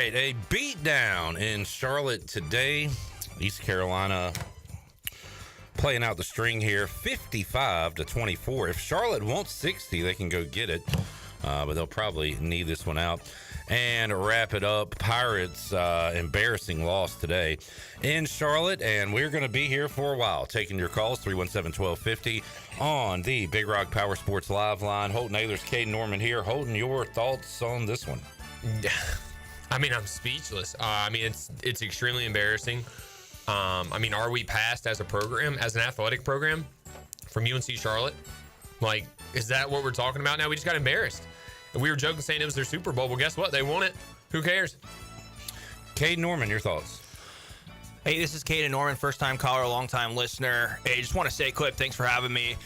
right, a beatdown in Charlotte today. East Carolina playing out the string here, 55-24. If Charlotte wants 60, they can go get it, but they'll probably need this one out. And wrap it up, Pirates embarrassing loss today in Charlotte, and we're going to be here for a while taking your calls, 317-1250 on the Big Rock Power Sports Live line. Holton Ahlers, Caden Norman here. Holton, your thoughts on this one? I mean, I'm speechless. It's extremely embarrassing. Are we passed as a program, as an athletic program from UNC Charlotte? Like, is that what we're talking about now? We just got embarrassed. And we were joking saying it was their Super Bowl. Well, guess what? They won it. Who cares? Caden Norman, your thoughts? Hey, this is Caden Norman, first-time caller, long-time listener. Hey, just want to say, Clip, thanks for having me.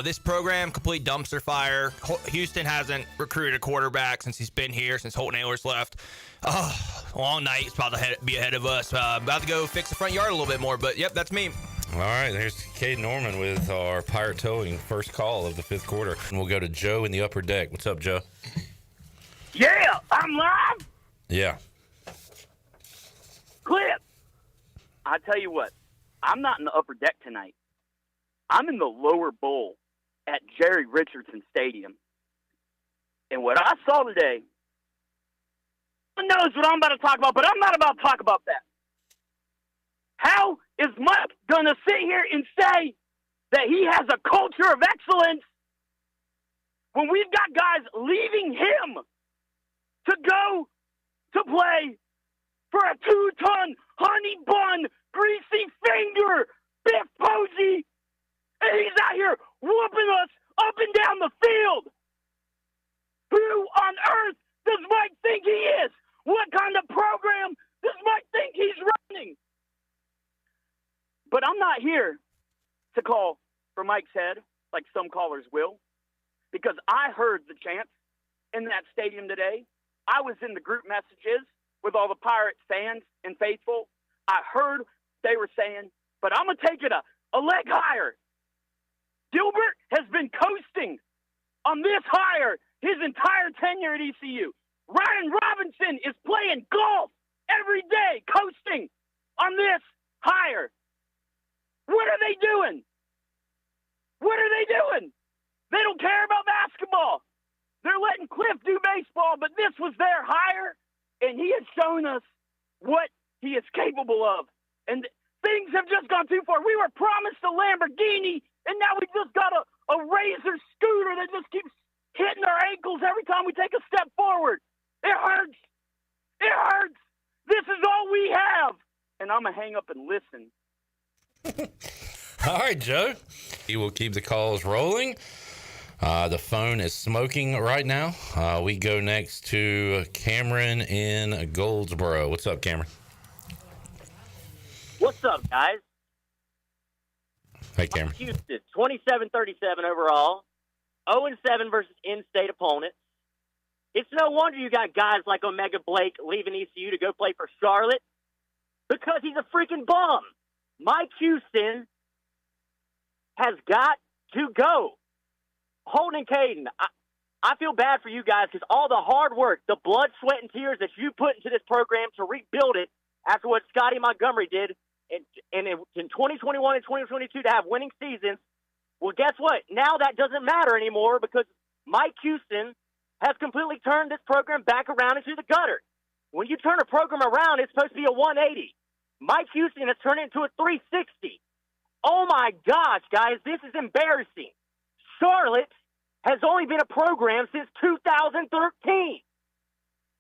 This program, complete dumpster fire. Houston hasn't recruited a quarterback since he's been here, since Holton Ahlers left. Long night. It's about to be ahead of us. About to go fix the front yard a little bit more, but yep, that's me. All right, there's Caden Norman with our Pirate Towing first call of the fifth quarter. And we'll go to Joe in the upper deck. What's up, Joe? Yeah, I'm live. Yeah. Clip. I tell you what, I'm not in the upper deck tonight. I'm in the lower bowl at Jerry Richardson Stadium. And what I saw today, who knows what I'm about to talk about, but I'm not about to talk about that. How is Mike going to sit here and say that he has a culture of excellence when we've got guys leaving him to go to play for a 2-ton honey bun, greasy finger, Biff Posey, and he's out here whooping us up and down the field? Who on earth does Mike think he is? What kind of program does Mike think he's running? But I'm not here to call for Mike's head like some callers will, because I heard the chants in that stadium today. I was in the group messages with all the Pirates fans and faithful. I heard they were saying, but I'm going to take it a leg higher. Gilbert has been coasting on this hire his entire tenure at ECU. Ryan Robinson is playing golf every day, coasting on this hire. What are they doing? What are they doing? They don't care about basketball. They're letting Cliff do baseball, but this was their hire, and he has shown us what he is capable of. And things have just gone too far. We were promised a Lamborghini, and now we just got a Razor scooter that just keeps hitting our ankles every time we take a step forward. It hurts. It hurts. This is all we have. And I'm going to hang up and listen. All right, Joe. We will keep the calls rolling. The phone is smoking right now. We go next to Cameron in Goldsboro. What's up, Cameron? What's up, guys? Hey, Cameron. Houston, 27-37 overall. 0-7 versus in-state opponents. It's no wonder you got guys like Omega Blake leaving ECU to go play for Charlotte, because he's a freaking bum. Mike Houston has got to go. Holden and Caden, I feel bad for you guys, because all the hard work, the blood, sweat, and tears that you put into this program to rebuild it after what Scotty Montgomery did in 2021 and 2022 to have winning seasons, well, guess what? Now that doesn't matter anymore, because Mike Houston has completely turned this program back around into the gutter. When you turn a program around, it's supposed to be a 180. Mike Houston has turned it into a 360. Oh, my gosh, guys, this is embarrassing. Charlotte has only been a program since 2013.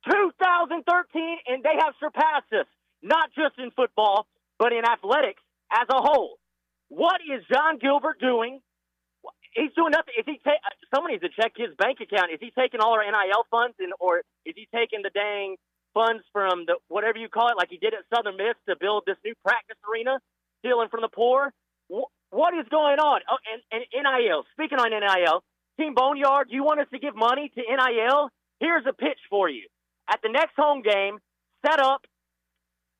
2013, and they have surpassed us, not just in football, but in athletics as a whole. What is John Gilbert doing? He's doing nothing. Someone needs to check his bank account. Is he taking all our NIL funds, or is he taking the dang funds from the whatever you call it, like he did at Southern Miss to build this new practice arena, stealing from the poor? What is going on? Oh, and NIL. Speaking on NIL, Team Boneyard, you want us to give money to NIL? Here's a pitch for you. At the next home game, set up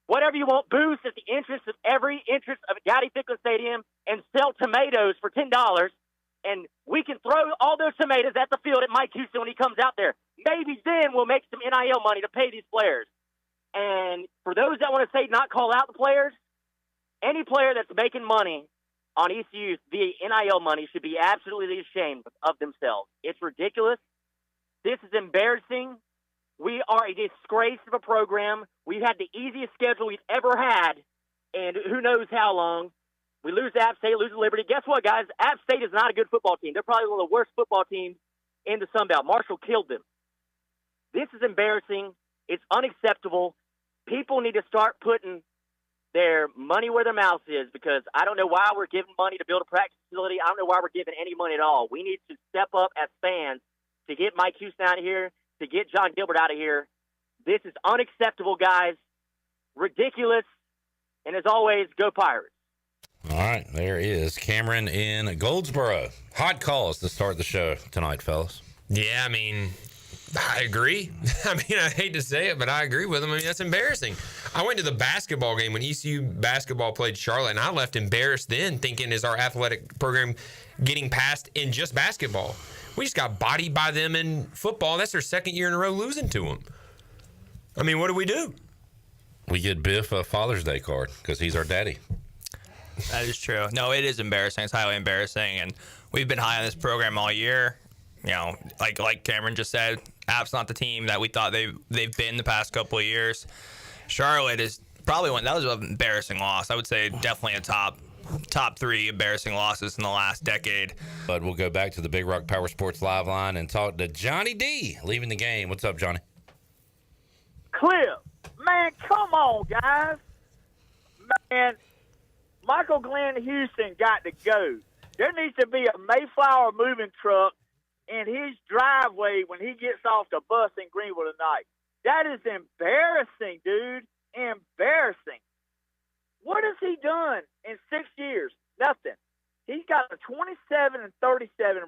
whatever you want, booths at the entrance of every entrance of Gowdy Ficklen Stadium, and sell tomatoes for $10. And we can throw all those tomatoes at the field at Mike Houston when he comes out there. Maybe then we'll make some NIL money to pay these players. for those that want to say not call out the players, any player that's making money on ECU via NIL money should be absolutely ashamed of themselves. It's ridiculous. This is embarrassing. We are a disgrace of a program. We've had the easiest schedule we've ever had, and who knows how long. We lose to App State, lose to Liberty. Guess what, guys? App State is not a good football team. They're probably one of the worst football teams in the Sun Belt. Marshall killed them. This is embarrassing. It's unacceptable. People need to start putting their money where their mouth is, because I don't know why we're giving money to build a practice facility. I don't know why we're giving any money at all. We need to step up as fans to get Mike Houston out of here, to get John Gilbert out of here. This is unacceptable, guys. Ridiculous. And as always, go Pirates. All right, there is Cameron in Goldsboro. Hot calls to start the show tonight, fellas. Yeah, I mean, I agree. I mean, I hate to say it, but I agree with him. I mean, that's embarrassing. I went to the basketball game when ECU basketball played Charlotte, and I left embarrassed then, thinking, is our athletic program getting past in just basketball? We just got bodied by them in football. That's their second year in a row losing to them. I mean, what do we do? We get Biff a Father's Day card because he's our daddy. That is true. No, it is embarrassing. It's highly embarrassing, and we've been high on this program all year. You know, like Cameron just said, App's not the team that we thought they've been the past couple of years. Charlotte is probably that was an embarrassing loss. I would say definitely a top 3 embarrassing losses in the last decade. But we'll go back to the Big Rock Power Sports Live line and talk to Johnny D leaving the game. What's up, Johnny? Cliff, man, come on, guys. Man, Michael Glenn Houston got to go. There needs to be a Mayflower moving truck in his driveway when he gets off the bus in Greenville tonight. That is embarrassing, dude. Embarrassing. What has he done in 6 years? Nothing. He's got a 27-37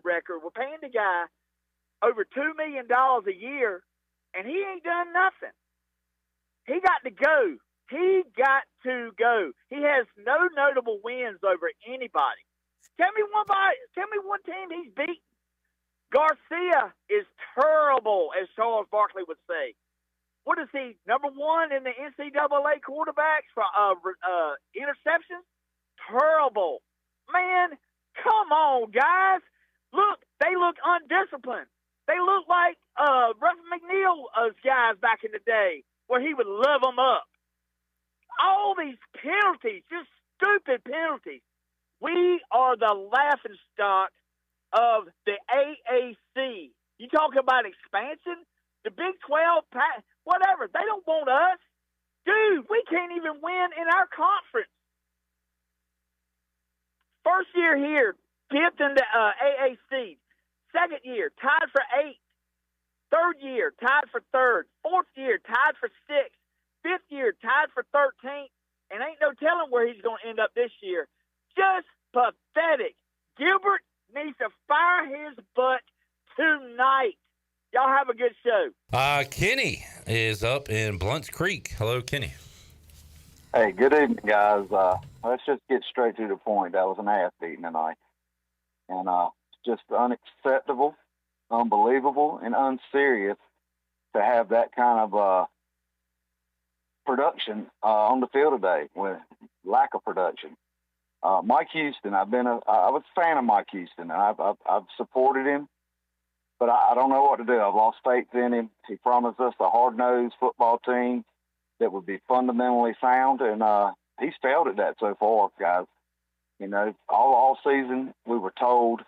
record. We're paying the guy over $2 million a year, and he ain't done nothing. He got to go. He got to go. He has no notable wins over anybody. Tell me one team he's beaten. Garcia is terrible, as Charles Barkley would say. What is he, number 1 in the NCAA quarterbacks for interceptions? Terrible. Man, come on, guys. Look, they look undisciplined. They look like Russ McNeil's guys back in the day, where he would love them up. All these penalties, just stupid penalties. We are the laughingstock of the AAC. You talk about expansion? The Big 12, whatever. They don't want us. Dude, we can't even win in our conference. First year here, 5th in the AAC. Second year, tied for 8th. Third year, tied for 3rd. Fourth year, tied for 6th. Fifth year, tied for 13th. And ain't no telling where he's going to end up this year. Just pathetic. Gilbert needs to fire his butt tonight. Y'all have a good show. Kenny is up in Blunt's Creek. Hello, Kenny. Hey, good evening, guys. Let's just get straight to the point. That was an ass beating tonight. And it's just unacceptable, unbelievable, and unserious to have that kind of production on the field today with lack of production. Mike Houston, I was a fan of Mike Houston. I've supported him, but I don't know what to do. I've lost faith in him. He promised us a hard-nosed football team that would be fundamentally sound, and he's failed at that so far, guys. You know, all season we were told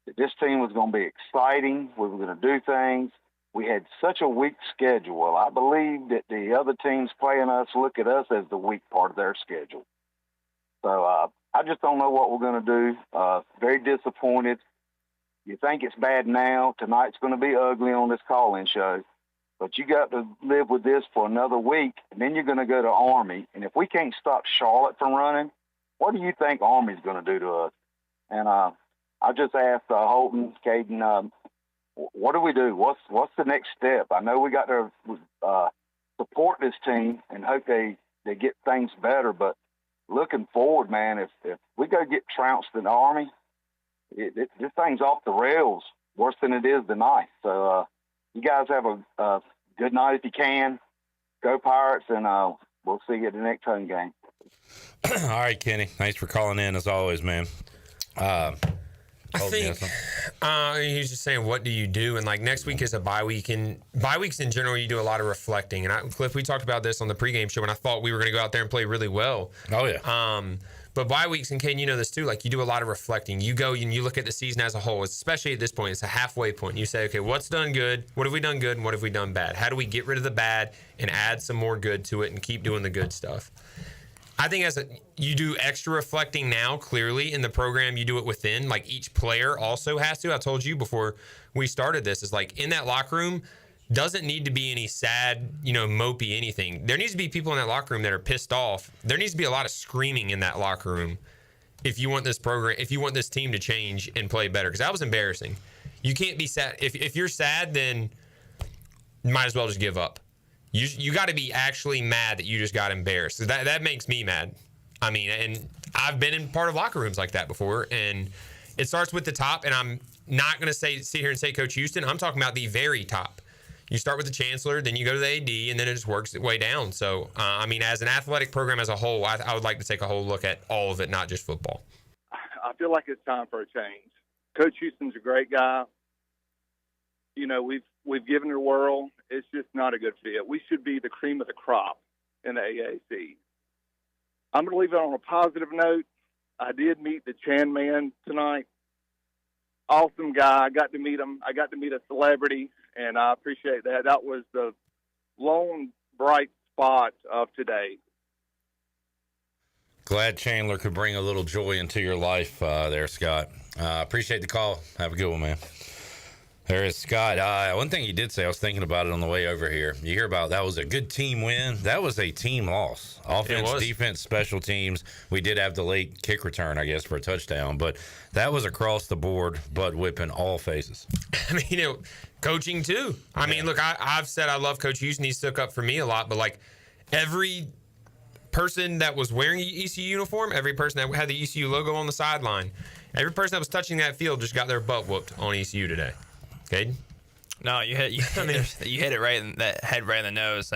that this team was going to be exciting. We were going to do things. We had such a weak schedule. I believe that the other teams playing us look at us as the weak part of their schedule. So I just don't know what we're going to do. Very disappointed. You think it's bad now. Tonight's going to be ugly on this call-in show. But you got to live with this for another week, and then you're going to go to Army. And if we can't stop Charlotte from running, what do you think Army's going to do to us? And I just asked Holton, Caden, what do we do? What's the next step? I know we got to support this team and hope they get things better, but looking forward, man, if we go get trounced in the Army, this thing's off the rails worse than it is tonight. So you guys have a good night if you can. Go Pirates, and we'll see you at the next home game. All right, Kenny. Thanks for calling in as always, man. I think he was just saying, what do you do? And like next week is a bye week, and bye weeks in general, you do a lot of reflecting. And Cliff, we talked about this on the pregame show, and I thought we were going to go out there and play really well. Oh yeah. But bye weeks, and Kane, you know this too. Like you do a lot of reflecting. You go and you look at the season as a whole, especially at this point. It's a halfway point. You say, okay, what's done good? What have we done good? And what have we done bad? How do we get rid of the bad and add some more good to it and keep doing the good stuff? I think you do extra reflecting now, clearly, in the program. You do it within. Like, each player also has to. I told you before we started this, is like, in that locker room, doesn't need to be any sad, mopey anything. There needs to be people in that locker room that are pissed off. There needs to be a lot of screaming in that locker room if you want this program, if you want this team to change and play better. Because that was embarrassing. You can't be sad. If you're sad, then you might as well just give up. You got to be actually mad that you just got embarrassed. That makes me mad. I mean, and I've been in part of locker rooms like that before, and it starts with the top, and I'm not going to sit here and say Coach Houston. I'm talking about the very top. You start with the chancellor, then you go to the AD, and then it just works its way down. So, as an athletic program as a whole, I would like to take a whole look at all of it, not just football. I feel like it's time for a change. Coach Houston's a great guy. We've given it a whirl. It's just not a good fit. We should be the cream of the crop in the AAC. I'm going to leave it on a positive note. I did meet the Chan man tonight. Awesome guy. I got to meet him. I got to meet a celebrity, and I appreciate that. That was the lone bright spot of today. Glad Chandler could bring a little joy into your life there, Scott. Appreciate the call. Have a good one, man. There is Scott. One thing he did say, I was thinking about it on the way over here. You hear about that was a good team win. That was a team loss. Offense, defense, special teams. We did have the late kick return, I guess, for a touchdown. But that was across the board, butt whipping all faces. I mean, coaching too. I mean, look, I've said I love Coach Houston. He stuck up for me a lot. But, like, every person that was wearing an ECU uniform, every person that had the ECU logo on the sideline, every person that was touching that field just got their butt whooped on ECU today. Okay. No, you hit it right in the head, right in the nose,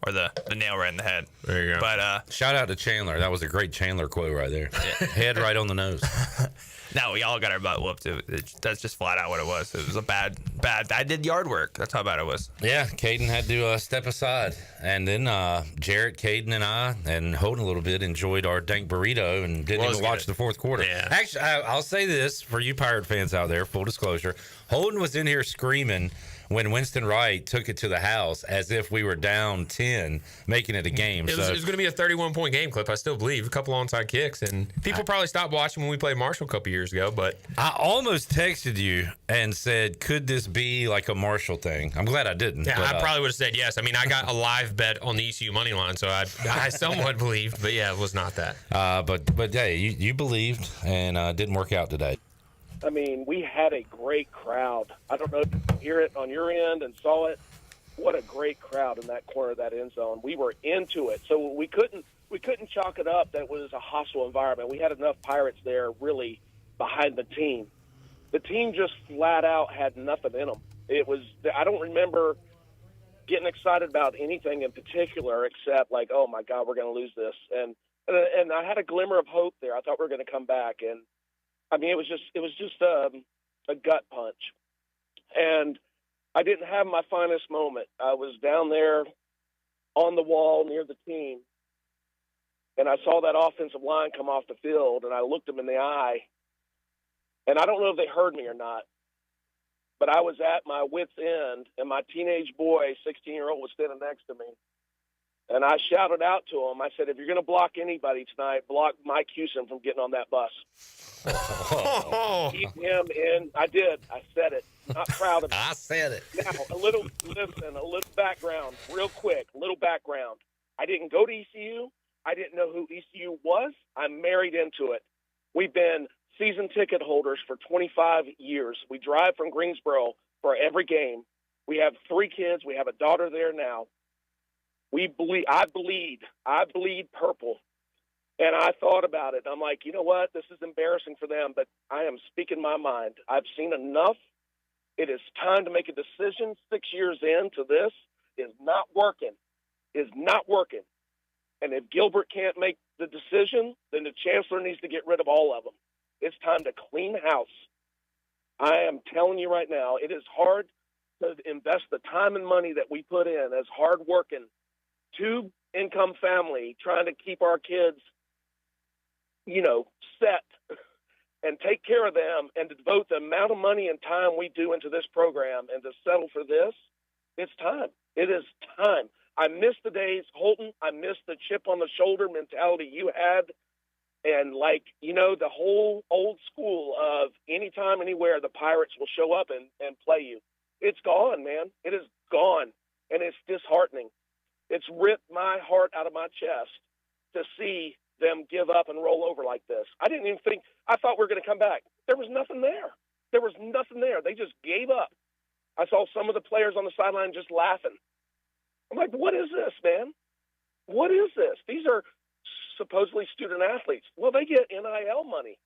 or the nail right in the head. There you go. But shout out to Chandler. That was a great Chandler quote right there. Yeah. Head right on the nose. No, we all got our butt whooped. That's just flat out what it was. It was a bad. I did yard work. That's how bad it was. Yeah, Caden had to step aside, and then Jarrett, Caden, and I, and Holden a little bit enjoyed our dank burrito and didn't even watch the fourth quarter. Yeah. Actually, I'll say this for you Pirate fans out there. Full disclosure, Holden was in here screaming when Winston Wright took it to the house as if we were down 10, making it a game. It was going to be a 31-point game, Clip. I still believe. A couple onside kicks. And people probably stopped watching when we played Marshall a couple years ago. But I almost texted you and said, could this be like a Marshall thing? I'm glad I didn't. Yeah, but, I probably would have said yes. I mean, I got a live bet on the ECU money line, so I somewhat believed. But, yeah, it was not that. But hey, you believed, and didn't work out today. I mean, we had a great crowd. I don't know if you hear it on your end and saw it. What a great crowd in that corner of that end zone. We were into it. So we couldn't chalk it up that it was a hostile environment. We had enough Pirates there really behind the team. The team just flat out had nothing in them. I don't remember getting excited about anything in particular except like, oh my God, we're going to lose this. And I had a glimmer of hope there. I thought we were going to come back, and I mean, it was just a gut punch. And I didn't have my finest moment. I was down there on the wall near the team, and I saw that offensive line come off the field, and I looked them in the eye. And I don't know if they heard me or not, but I was at my wit's end, and my teenage boy, 16-year-old, was standing next to me. And I shouted out to him. I said, if you're going to block anybody tonight, block Mike Houston from getting on that bus. Keep him in. I did. I said it. Not proud of it. I said it. Now, a little background, real quick, background. I didn't go to ECU. I didn't know who ECU was. I'm married into it. We've been season ticket holders for 25 years. We drive from Greensboro for every game. We have 3 kids. We have a daughter there now. I bleed purple. And I thought about it. I'm like, you know what? This is embarrassing for them, but I am speaking my mind. I've seen enough. It is time to make a decision. 6 years into this is not working. And if Gilbert can't make the decision, then the chancellor needs to get rid of all of them. It's time to clean house. I am telling you right now, it is hard to invest the time and money that we put in as hard-working, two-income family trying to keep our kids, set and take care of them and to devote the amount of money and time we do into this program and to settle for this. It's time. It is time. I miss the days, Holton. I miss the chip on the shoulder mentality you had. And the whole old school of anytime, anywhere, the Pirates will show up and play you. It's gone, man. It is gone. And it's disheartening. It's ripped my heart out of my chest to see them give up and roll over like this. I thought we were going to come back. There was nothing there. There was nothing there. They just gave up. I saw some of the players on the sideline just laughing. I'm like, what is this, man? What is this? These are supposedly student athletes. Well, they get NIL money.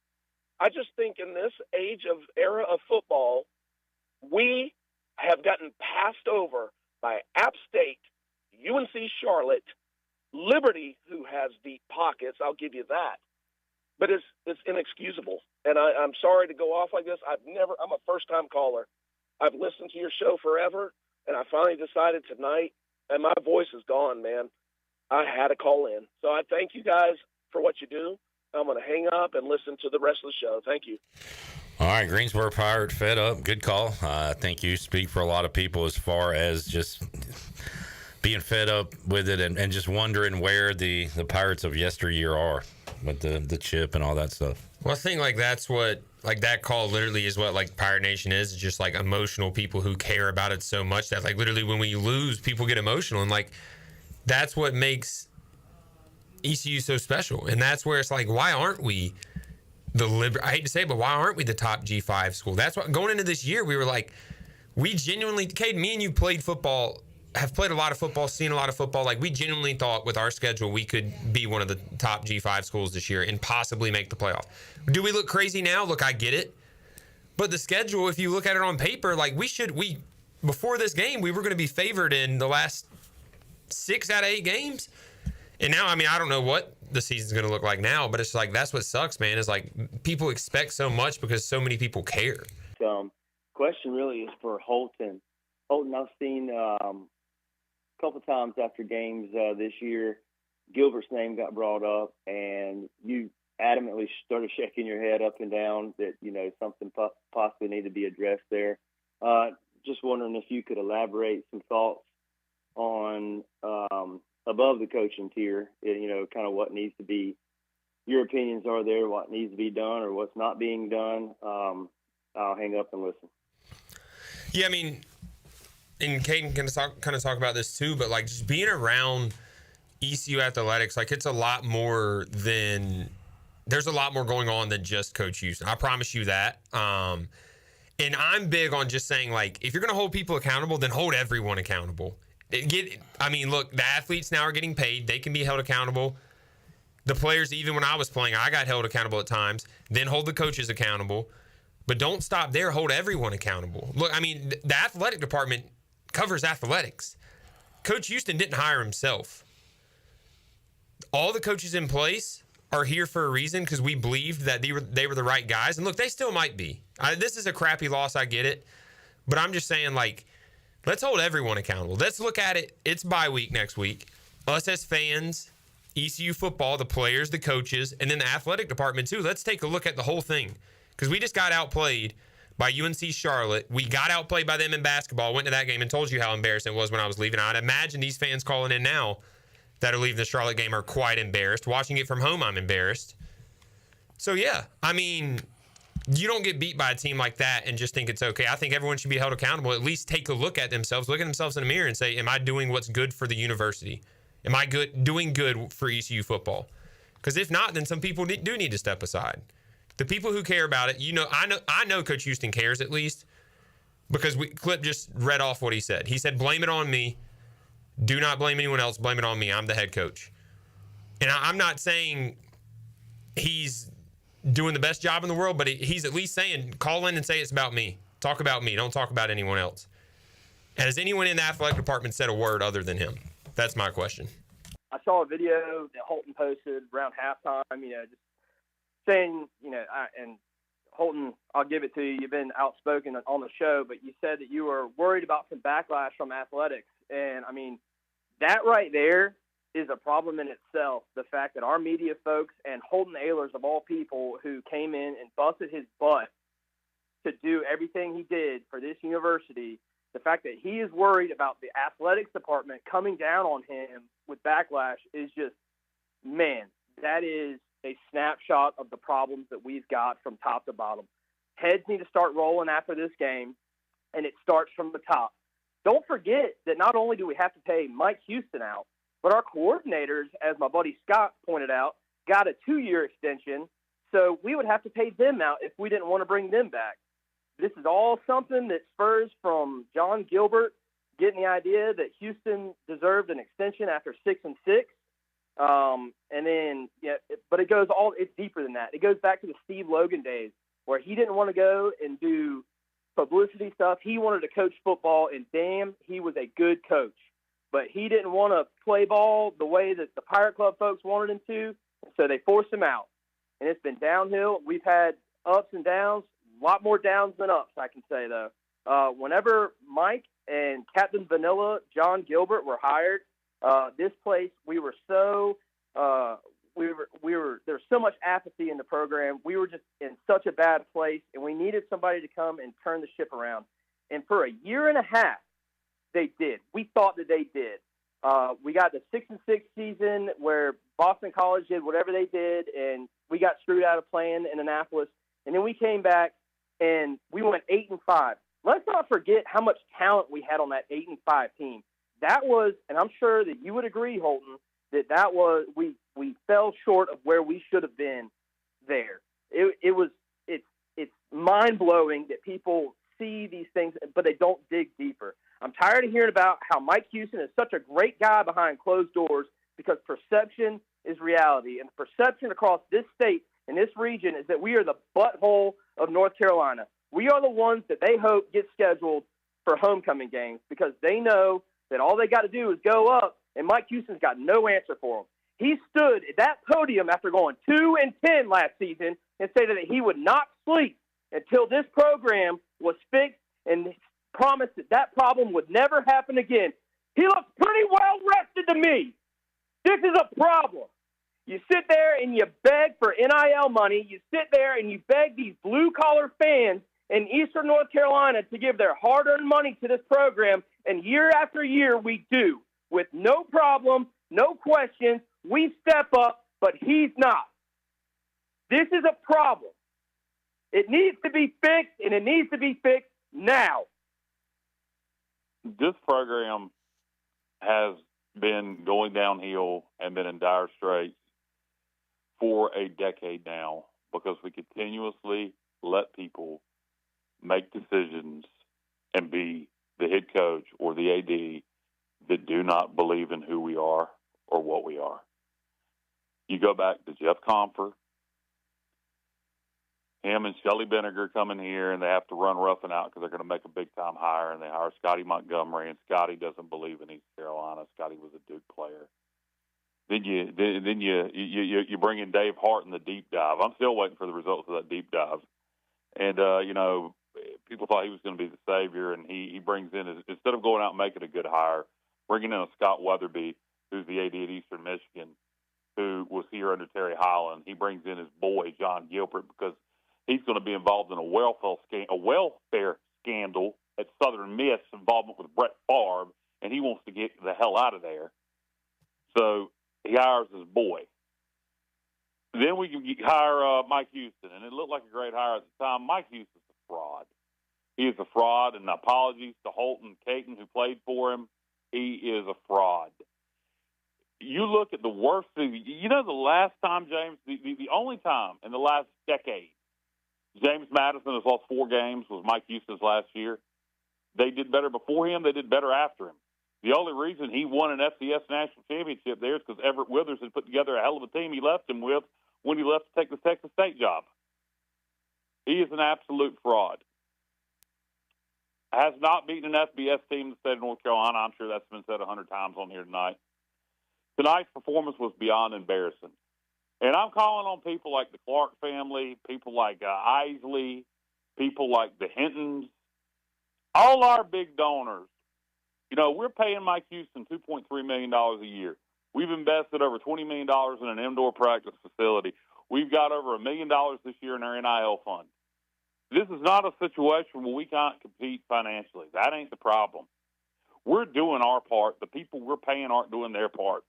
I just think in this era of football, we have gotten passed over by App State, UNC Charlotte, Liberty, who has deep pockets. I'll give you that. But it's inexcusable. And I'm sorry to go off like this. I'm a first-time caller. I've listened to your show forever, and I finally decided tonight, and my voice is gone, man. I had to call in. So I thank you guys for what you do. I'm going to hang up and listen to the rest of the show. Thank you. All right, Greensboro Pirate fed up. Good call. I think you speak for a lot of people as far as just being fed up with it and just wondering where the Pirates of yesteryear are with the chip and all that stuff. Well, I think that's what that call literally is what Pirate Nation is just emotional people who care about it so much that literally when we lose, people get emotional, and that's what makes ECU so special. And that's where it's why aren't we I hate to say it, but why aren't we the top G5 school? That's what going into this year we were we genuinely, Cade, me and you played football, have played a lot of football, seen a lot of football. We genuinely thought with our schedule we could be one of the top G5 schools this year and possibly make the playoff. Do we look crazy now? Look, I get it. But the schedule, if you look at it on paper, before this game, we were going to be favored in the last 6 out of 8 games. And now, I don't know what the season's going to look like now, but it's that's what sucks, man, is people expect so much because so many people care. Question really is for Holton. Holton, I've seen a couple times after games this year, Gilbert's name got brought up, and you adamantly started shaking your head up and down that, something possibly needed to be addressed there. Just wondering if you could elaborate some thoughts on above the coaching tier, kind of what needs to be, your opinions are there, what needs to be done or what's not being done. I'll hang up and listen. Yeah, and Caden can kind of talk about this too, but just being around ECU athletics, it's a lot more than, there's a lot more going on than just Coach Houston. I promise you that. And I'm big on just saying, if you're going to hold people accountable, then hold everyone accountable. Look, the athletes now are getting paid. They can be held accountable. The players, even when I was playing, I got held accountable at times. Then hold the coaches accountable. But don't stop there. Hold everyone accountable. Look, the athletic department covers athletics. Coach Houston didn't hire himself. All the coaches in place are here for a reason because we believed that they were the right guys. And look, they still might be. This is a crappy loss. I get it. But I'm just saying, let's hold everyone accountable. Let's look at it. It's bye week next week. Us as fans, ECU football, the players, the coaches, and then the athletic department too. Let's take a look at the whole thing because we just got outplayed by UNC Charlotte. We got outplayed by them in basketball. Went to that game and told you how embarrassing it was when I was leaving. I'd imagine these fans calling in now that are leaving the Charlotte game are quite embarrassed. Watching it from home, I'm embarrassed. So, yeah, you don't get beat by a team like that and just think it's okay. I think everyone should be held accountable. At least take a look at themselves, look at themselves in the mirror and say, am I doing what's good for the university? Am I doing good for ECU football? Because if not, then some people do need to step aside. The people who care about it, I know Coach Houston cares at least because Clip just read off what he said. He said, blame it on me. Do not blame anyone else. Blame it on me. I'm the head coach. And I'm not saying he's doing the best job in the world, but he's at least saying, call in and say it's about me. Talk about me. Don't talk about anyone else. And has anyone in the athletic department said a word other than him? That's my question. I saw a video that Holton posted around halftime, just saying, and Holton, I'll give it to you. You've been outspoken on the show, but you said that you were worried about some backlash from athletics. And, that right there is a problem in itself, the fact that our media folks and Holton Ahlers, of all people, who came in and busted his butt to do everything he did for this university, the fact that he is worried about the athletics department coming down on him with backlash is just, man, that is a snapshot of the problems that we've got from top to bottom. Heads need to start rolling after this game, and it starts from the top. Don't forget that not only do we have to pay Mike Houston out, but our coordinators, as my buddy Scott pointed out, got a 2-year extension, so we would have to pay them out if we didn't want to bring them back. This is all something that spurs from John Gilbert getting the idea that Houston deserved an extension after 6-6. But it's deeper than that. It goes back to the Steve Logan days where he didn't want to go and do publicity stuff. He wanted to coach football, and damn, he was a good coach. But he didn't want to play ball the way that the Pirate Club folks wanted him to, so they forced him out. And it's been downhill. We've had ups and downs, a lot more downs than ups, I can say, though. Whenever Mike and Captain Vanilla, John Gilbert, were hired, this place, we were so there was so much apathy in the program. We were just in such a bad place, and we needed somebody to come and turn the ship around. And for a year and a half, they did. We thought that they did. We got the 6-6 season where Boston College did whatever they did, and we got screwed out of playing in Annapolis. And then we came back, and we went 8-5. Let's not forget how much talent we had on that 8-5 team. That was, and I'm sure that you would agree, Holton, that was we fell short of where we should have been there. It's mind blowing that people see these things, but they don't dig deeper. I'm tired of hearing about how Mike Houston is such a great guy behind closed doors, because perception is reality, and the perception across this state and this region is that we are the butthole of North Carolina. We are the ones that they hope get scheduled for homecoming games, because they know that all they got to do is go up, and Mike Houston's got no answer for them. He stood at that podium after going 2-10 last season and said that he would not sleep until this program was fixed, and promised that problem would never happen again. He looks pretty well rested to me. This is a problem. You sit there and you beg for NIL money. You sit there and you beg these blue-collar fans in Eastern North Carolina to give their hard-earned money to this program, and year after year we do. With no problem, no questions, we step up, but he's not. This is a problem. It needs to be fixed, and it needs to be fixed now. This program has been going downhill and been in dire straits for a decade now, because we continuously let people make decisions and be the head coach or the AD that do not believe in who we are or what we are. You go back to Jeff Comfer. Him and Shelley Vinegar come in here, and they have to run roughing out because they're going to make a big-time hire, and they hire Scotty Montgomery, and Scotty doesn't believe in East Carolina. Scotty was a Duke player. Then you bring in Dave Hart in the deep dive. I'm still waiting for the results of that deep dive. And, people thought he was going to be the savior, and he brings in, instead of going out and making a good hire, bringing in a Scott Weatherby, who's the AD at Eastern Michigan, who was here under Terry Highland. He brings in his boy, John Gilbert, because he's going to be involved in a welfare scandal at Southern Miss, involvement with Brett Favre, and he wants to get the hell out of there. So he hires his boy. Then we can hire Mike Houston, and it looked like a great hire at the time. Mike Houston's a fraud. He is a fraud, and apologies to Holton Caton, who played for him. He is a fraud. You look at the worst thing. You know, the last time, James, the only time in the last decade James Madison has lost 4 games was Mike Houston's last year. They did better before him. They did better after him. The only reason he won an FCS national championship there is because Everett Withers had put together a hell of a team he left him with when he left to take the Texas State job. He is an absolute fraud. Has not beaten an FBS team in the state of North Carolina. I'm sure that's been said 100 times on here tonight. tonight's performance was beyond embarrassing. And I'm calling on people like the Clark family, people like Isley, people like the Hintons, all our big donors. You know, we're paying Mike Houston $2.3 million a year. We've invested over $20 million in an indoor practice facility. We've got over $1 million this year in our NIL fund. This is not a situation where we can't compete financially. That ain't the problem. We're doing our part. The people we're paying aren't doing their part.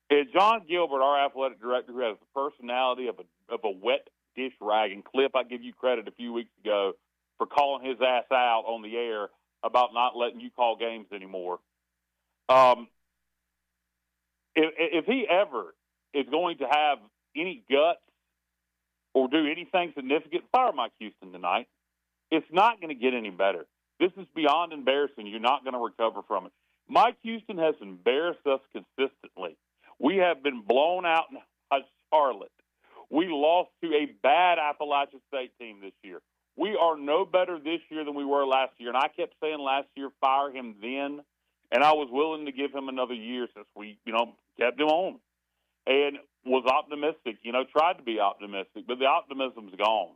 And John Gilbert, our athletic director, who has the personality of a wet dish rag, and Cliff, I give you credit a few weeks ago for calling his ass out on the air about not letting you call games anymore. If he ever is going to have any guts or do anything significant, fire Mike Houston tonight. It's not going to get any better. This is beyond embarrassing. You're not going to recover from it. Mike Houston has embarrassed us consistently. We have been blown out in Charlotte. We lost to a bad Appalachian State team this year. We are no better this year than we were last year. And I kept saying last year, fire him then. And I was willing to give him another year since we, kept him on. And was optimistic, tried to be optimistic, but the optimism's gone.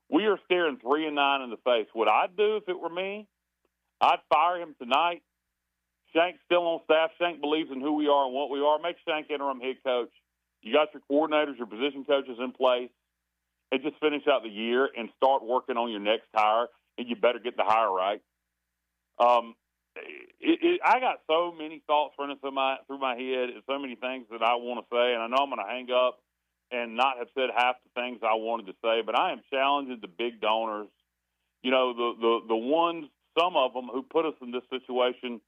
We are staring 3-9 in the face. What I'd do if it were me, I'd fire him tonight. Shank's still on staff. Shank believes in who we are and what we are. Make Shank interim head coach. You got your coordinators, your position coaches in place, and just finish out the year and start working on your next hire, and you better get the hire right. I got so many thoughts running through my head and so many things that I want to say, and I know I'm going to hang up and not have said half the things I wanted to say, but I am challenging the big donors, the ones, some of them who put us in this situation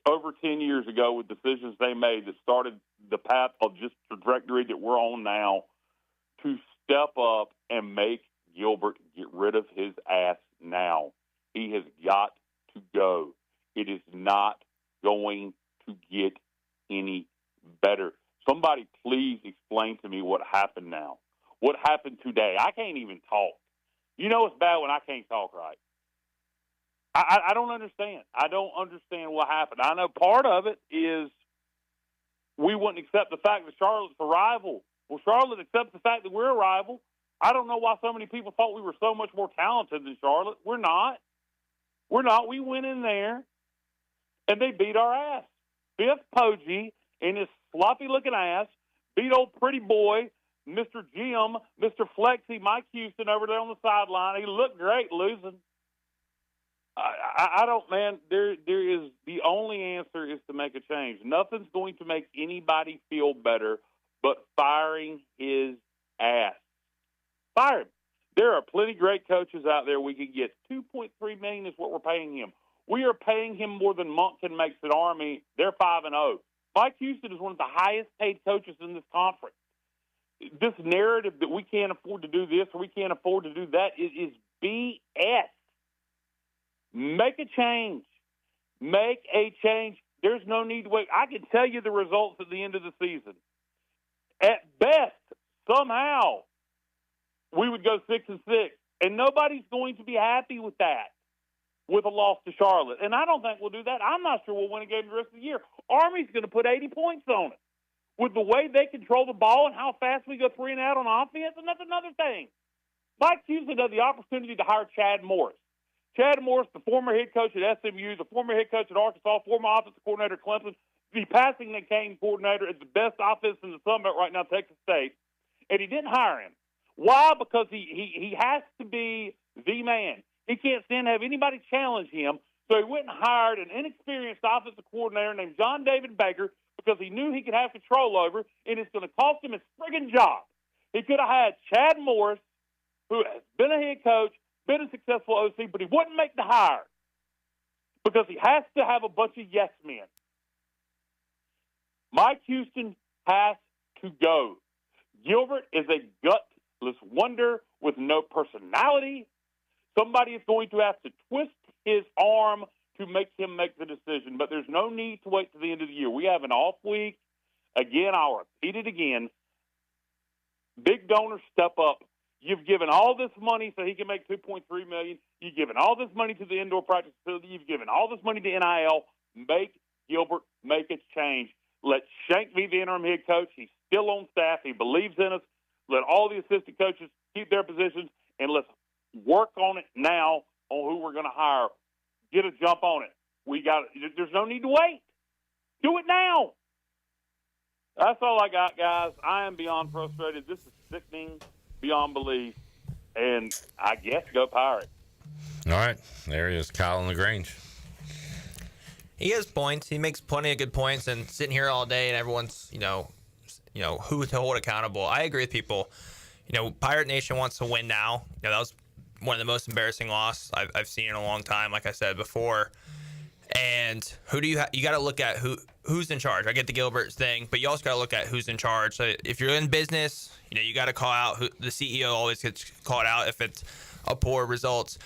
over 10 years ago with decisions they made that started the path of just trajectory that we're on now, to step up and make Gilbert get rid of his ass now. He has got to go. It is not going to get any better. Somebody please explain to me what happened now. What happened today? I can't even talk. It's bad when I can't talk right. I don't understand. I don't understand what happened. I know part of it is we wouldn't accept the fact that Charlotte's a rival. Well, Charlotte accepts the fact that we're a rival. I don't know why so many people thought we were so much more talented than Charlotte. We're not. We're not. We went in there, and they beat our ass. Biff Poggi and his sloppy-looking ass beat old pretty boy, Mr. Jim, Mr. Flexi, Mike Houston over there on the sideline. He looked great losing. I don't, man, there is, the only answer is to make a change. Nothing's going to make anybody feel better but firing his ass. Fire him. There are plenty great coaches out there we could get. $2.3 million is what we're paying him. We are paying him more than Monken makes at Army. They're 5-0. Mike Houston is one of the highest paid coaches in this conference. This narrative that we can't afford to do this or we can't afford to do that is BS. Make a change. Make a change. There's no need to wait. I can tell you the results at the end of the season. At best, somehow, we would go 6-6, and nobody's going to be happy with that, with a loss to Charlotte. And I don't think we'll do that. I'm not sure we'll win a game the rest of the year. Army's going to put 80 points on it. With the way they control the ball and how fast we go 3 and out on offense, and that's another thing. Mike Houston had the opportunity to hire Chad Morris. Chad Morris, the former head coach at SMU, the former head coach at Arkansas, former offensive coordinator at Clemson, the passing game coordinator at the best offense in the Sun Belt right now, Texas State, and he didn't hire him. Why? Because he has to be the man. He can't stand to have anybody challenge him, so he went and hired an inexperienced offensive coordinator named John David Baker because he knew he could have control over, and it's going to cost him his friggin' job. He could have had Chad Morris, who has been a head coach, been a successful OC, but he wouldn't make the hire because he has to have a bunch of yes men. Mike Houston has to go. Gilbert is a gutless wonder with no personality. Somebody is going to have to twist his arm to make him make the decision, but there's no need to wait to the end of the year. We have an off week. Again, I'll repeat it again. Big donors step up. You've given all this money so he can make $2.3 million. You've given all this money to the indoor practice facility. You've given all this money to NIL. Make Gilbert make a change. Let Shank be the interim head coach. He's still on staff. He believes in us. Let all the assistant coaches keep their positions, and let's work on it now on who we're going to hire. Get a jump on it. There's no need to wait. Do it now. That's all I got, guys. I am beyond frustrated. This is sickening beyond belief. And I guess go Pirates. All right. There he is, Kyle LaGrange. He has points. He makes plenty of good points. And sitting here all day and everyone's, who to hold accountable. I agree with people. Pirate Nation wants to win now. That was one of the most embarrassing losses I've seen in a long time, like I said before. And who do you got to look at who's in charge. I get the Gilbert thing, but you also got to look at who's in charge. So if you're in business, you got to call out the CEO always gets called out if it's a poor results.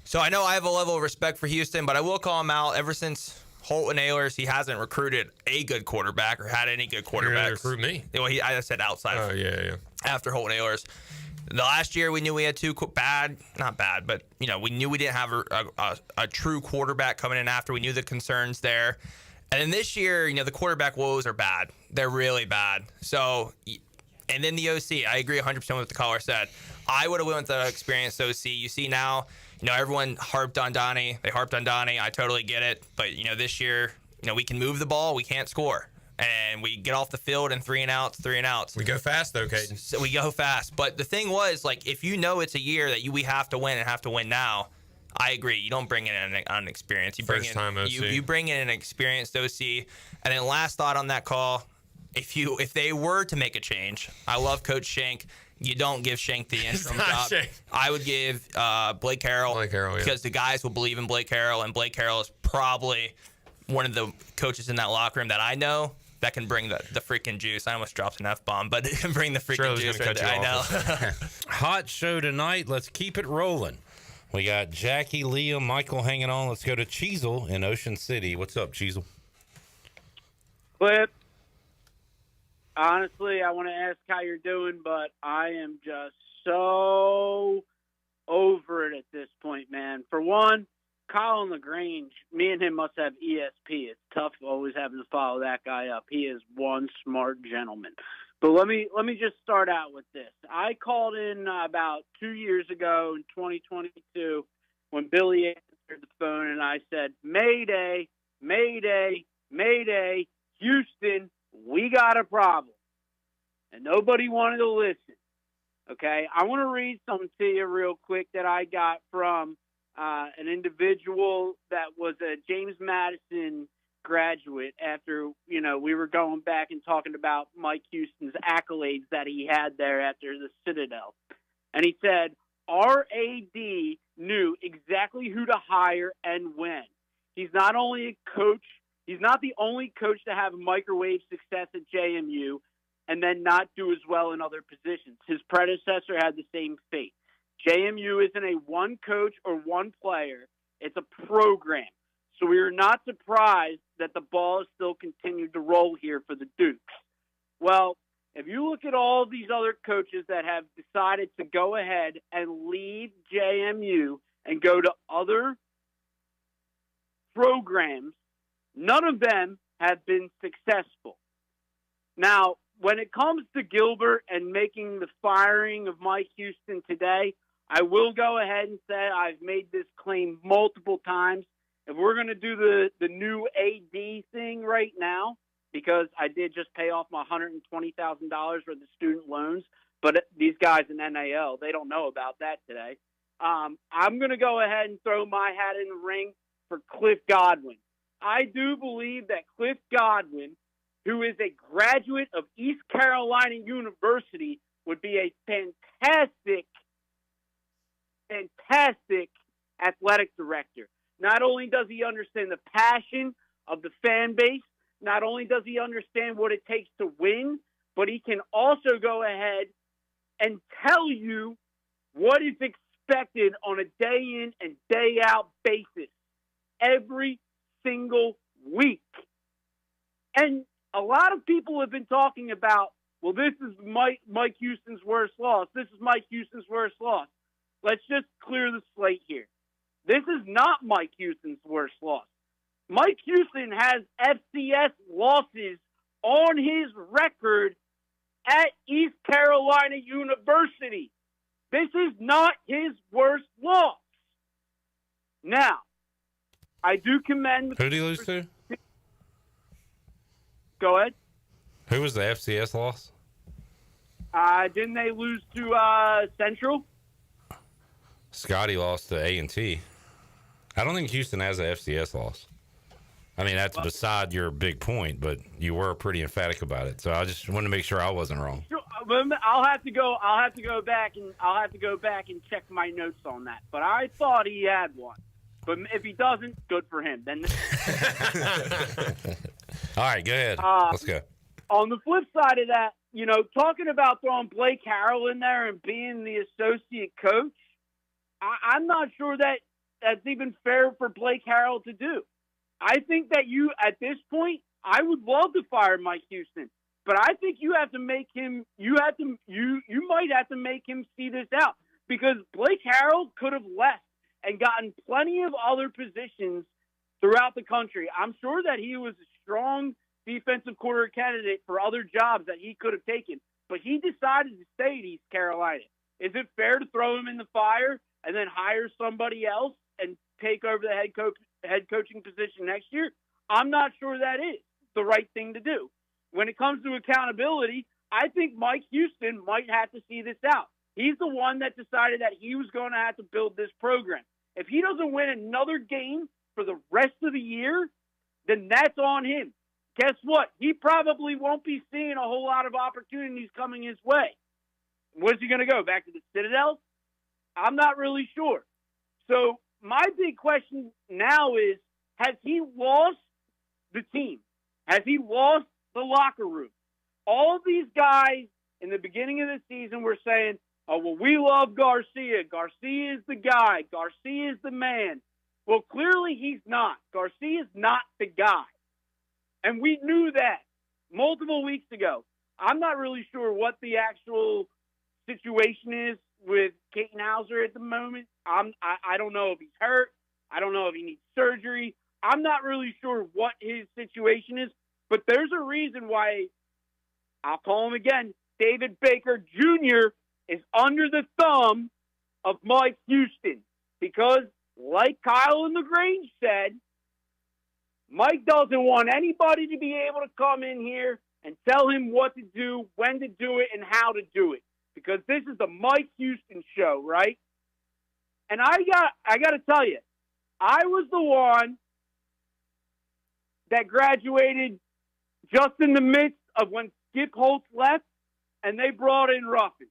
So I know I have a level of respect for Houston, but I will call him out. Ever since Holt and Ahlers, he hasn't recruited a good quarterback or had any good quarterbacks. Recruit me. Well, I said outside. Oh, yeah. After Holt and Ahlers. The last year, we knew we had two not bad, but we knew we didn't have a true quarterback coming in after. We knew the concerns there, and then this year, the quarterback woes are bad. They're really bad. So, and then the OC, I agree 100% with what the caller said. I would have went with the experienced OC. You see now, everyone harped on Donnie. They harped on Donnie. I totally get it, but this year, we can move the ball, we can't score. And we get off the field and 3 and outs. We go fast, though, Caden. So we go fast. But the thing was, if it's a year that we have to win and have to win now, I agree. You don't bring in an experience. You bring First-time OC. You bring in an experienced OC. And then last thought on that call, if they were to make a change, I love Coach Shank. You don't give Shank the interim job. Shank. I would give Blake Harrell. Because the guys will believe in Blake Harrell, and Blake Harrell is probably one of the coaches in that locker room that I know that can bring the freaking juice. I almost dropped an F-bomb, but it can bring the freaking juice right there. I know. Hot show tonight. Let's keep it rolling. We got Jackie, Liam, Michael hanging on. Let's go to Cheezel in Ocean City. What's up, Cheezel? Clip, honestly, I want to ask how you're doing, but I am just so over it at this point, man. For one, Colin LaGrange, me and him must have ESP. It's tough always having to follow that guy up. He is one smart gentleman. But let me just start out with this. I called in about 2 years ago in 2022 when Billy answered the phone, and I said, Mayday, Mayday, Mayday, Houston, we got a problem. And nobody wanted to listen. Okay, I want to read something to you real quick that I got from an individual that was a James Madison graduate after, we were going back and talking about Mike Houston's accolades that he had there after the Citadel. And he said, our AD knew exactly who to hire and when. He's not only a coach, he's not the only coach to have microwave success at JMU and then not do as well in other positions. His predecessor had the same fate. JMU isn't a one coach or one player. It's a program. So we are not surprised that the ball has still continued to roll here for the Dukes. Well, if you look at all these other coaches that have decided to go ahead and leave JMU and go to other programs, none of them have been successful. Now, when it comes to Gilbert and making the firing of Mike Houston today, I will go ahead and say I've made this claim multiple times. If we're going to do the new AD thing right now, because I did just pay off my $120,000 for the student loans, but these guys in NAL, they don't know about that today. I'm going to go ahead and throw my hat in the ring for Cliff Godwin. I do believe that Cliff Godwin, who is a graduate of East Carolina University, would be a fantastic athletic director. Not only does he understand the passion of the fan base, not only does he understand what it takes to win, but he can also go ahead and tell you what is expected on a day in and day out basis every single week. And a lot of people have been talking about, well, this is Mike Houston's worst loss. This is Mike Houston's worst loss. Let's just clear the slate here. This is not Mike Houston's worst loss. Mike Houston has FCS losses on his record at East Carolina University. This is not his worst loss. Now, I do commend... Who did he lose to? Go ahead. Who was the FCS loss? Didn't they lose to Central? Scotty lost to A&T. I don't think Houston has an FCS loss. I mean, that's beside your big point, but you were pretty emphatic about it. So I just wanted to make sure I wasn't wrong. I'll have to go back and check my notes on that. But I thought he had one. But if he doesn't, good for him. Then. All right, go ahead. Let's go. On the flip side of that, talking about throwing Blake Harrell in there and being the associate coach, I'm not sure that's even fair for Blake Harrell to do. I think that at this point, I would love to fire Mike Houston, but I think you have to make him. You might have to make him see this out, because Blake Harrell could have left and gotten plenty of other positions throughout the country. I'm sure that he was a strong defensive coordinator candidate for other jobs that he could have taken, but he decided to stay at East Carolina. Is it fair to throw him in the fire and then hire somebody else and take over the head coaching position next year? I'm not sure that is the right thing to do. When it comes to accountability, I think Mike Houston might have to see this out. He's the one that decided that he was going to have to build this program. If he doesn't win another game for the rest of the year, then that's on him. Guess what? He probably won't be seeing a whole lot of opportunities coming his way. Where's he going to go? Back to the Citadel? I'm not really sure. So my big question now is, has he lost the team? Has he lost the locker room? All of these guys in the beginning of the season were saying, oh, well, we love Garcia. Garcia is the guy. Garcia is the man. Well, clearly he's not. Garcia is not the guy. And we knew that multiple weeks ago. I'm not really sure what the actual situation is with Caton Hauser at the moment. I don't know if he's hurt. I don't know if he needs surgery. I'm not really sure what his situation is, but there's a reason why, I'll call him again, David Baker Jr. is under the thumb of Mike Houston, because like Kyle and LaGrange said, Mike doesn't want anybody to be able to come in here and tell him what to do, when to do it, and how to do it, because this is the Mike Houston show, right? And I got to tell you, I was the one that graduated just in the midst of when Skip Holtz left and they brought in Ruffin.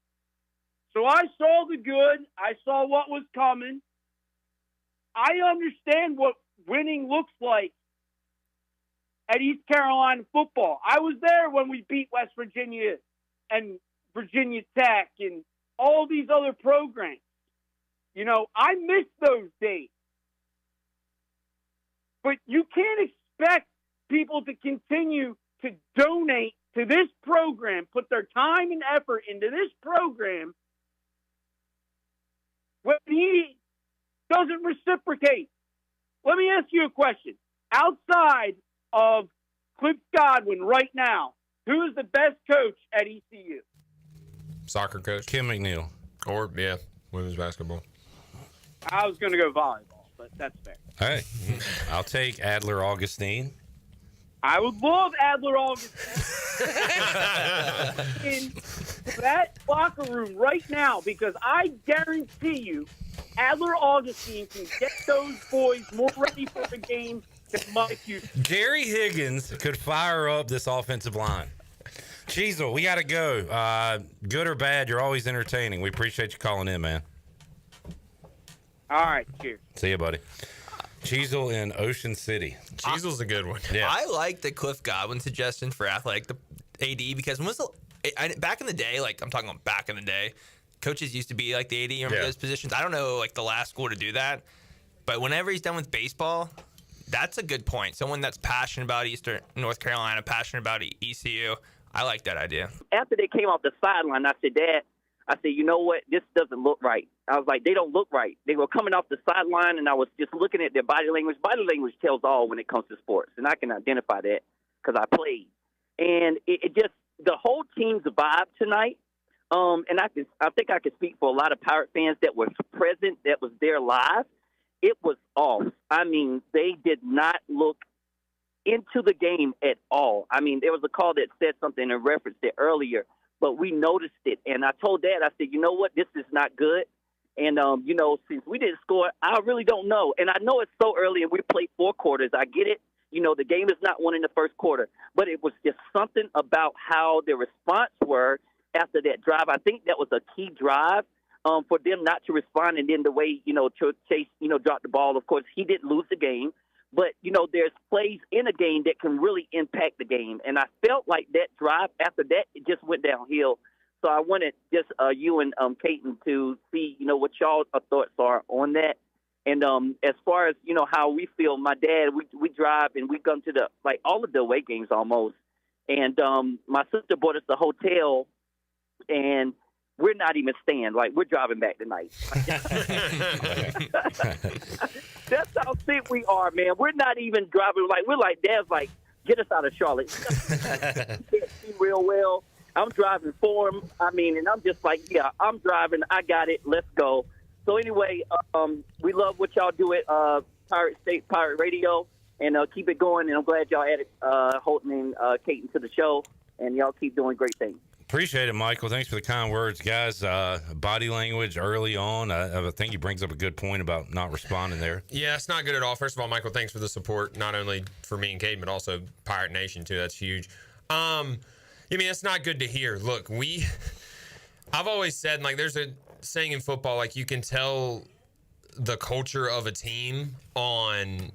So I saw the good. I saw what was coming. I understand what winning looks like at East Carolina football. I was there when we beat West Virginia and Virginia Tech and all these other programs. I miss those days. But you can't expect people to continue to donate to this program, put their time and effort into this program, when he doesn't reciprocate. Let me ask you a question. Outside of Cliff Godwin right now, who is the best coach at ECU? Soccer coach. Kim McNeil. Or, women's basketball. I was going to go volleyball, but that's fair. All right. I'll take Adler Augustine. I would love Adler Augustine in that locker room right now, because I guarantee you Adler Augustine can get those boys more ready for the game than Mike Houston. Gary Higgins could fire up this offensive line. Cheezel, we got to go. Good or bad, you're always entertaining. We appreciate you calling in, man. All right, cheers. See you, buddy. Cheezel in Ocean City. Cheezel's a good one. Yeah. I like the Cliff Godwin suggestion for athletic AD, because back in the day, like I'm talking about back in the day, coaches used to be like the AD. Remember those positions? I don't know, like the last school to do that, but whenever he's done with baseball, that's a good point. Someone that's passionate about Eastern North Carolina, passionate about ECU. I like that idea. After they came off the sideline, I said, Dad, you know what? This doesn't look right. I was like, they don't look right. They were coming off the sideline, and I was just looking at their body language. Body language tells all when it comes to sports, and I can identify that because I played. and it just the whole team's vibe tonight. And I think I can speak for a lot of Pirate fans that were present, that was there live. It was off. I mean, they did not look into the game at all. I mean, there was a call that said something and referenced it earlier, but we noticed it. And I told Dad, I said, you know what, this is not good. And, since we didn't score, I really don't know. And I know it's so early and we played 4 quarters. I get it. The game is not won in the first quarter. But it was just something about how the response were after that drive. I think that was a key drive for them not to respond. And then the way, Chase, dropped the ball. Of course, he didn't lose the game. But, there's plays in a game that can really impact the game. And I felt like that drive after that, it just went downhill. So I wanted just you and Caton to see, what y'all thoughts are on that. And as far as, how we feel, my dad, we drive and we come to all of the away games almost. And my sister bought us the hotel, and we're not even staying. We're driving back tonight. That's how sick we are, man. We're not even driving. We're like, Dad's like, get us out of Charlotte. You can't see real well. I'm driving for him. I mean, and I'm just like, yeah, I'm driving. I got it. Let's go. So anyway, we love what y'all do at Pirate State Pirate Radio, and keep it going. And I'm glad y'all added Holton and Caton to the show, and y'all keep doing great things. Appreciate it, Michael. Thanks for the kind words, guys. Body language early on, I think he brings up a good point about not responding there. Yeah, it's not good at all. First of all, Michael, thanks for the support, not only for me and Caden, but also Pirate Nation, too. That's huge. It's not good to hear. Look, I've always said, there's a saying in football, you can tell the culture of a team on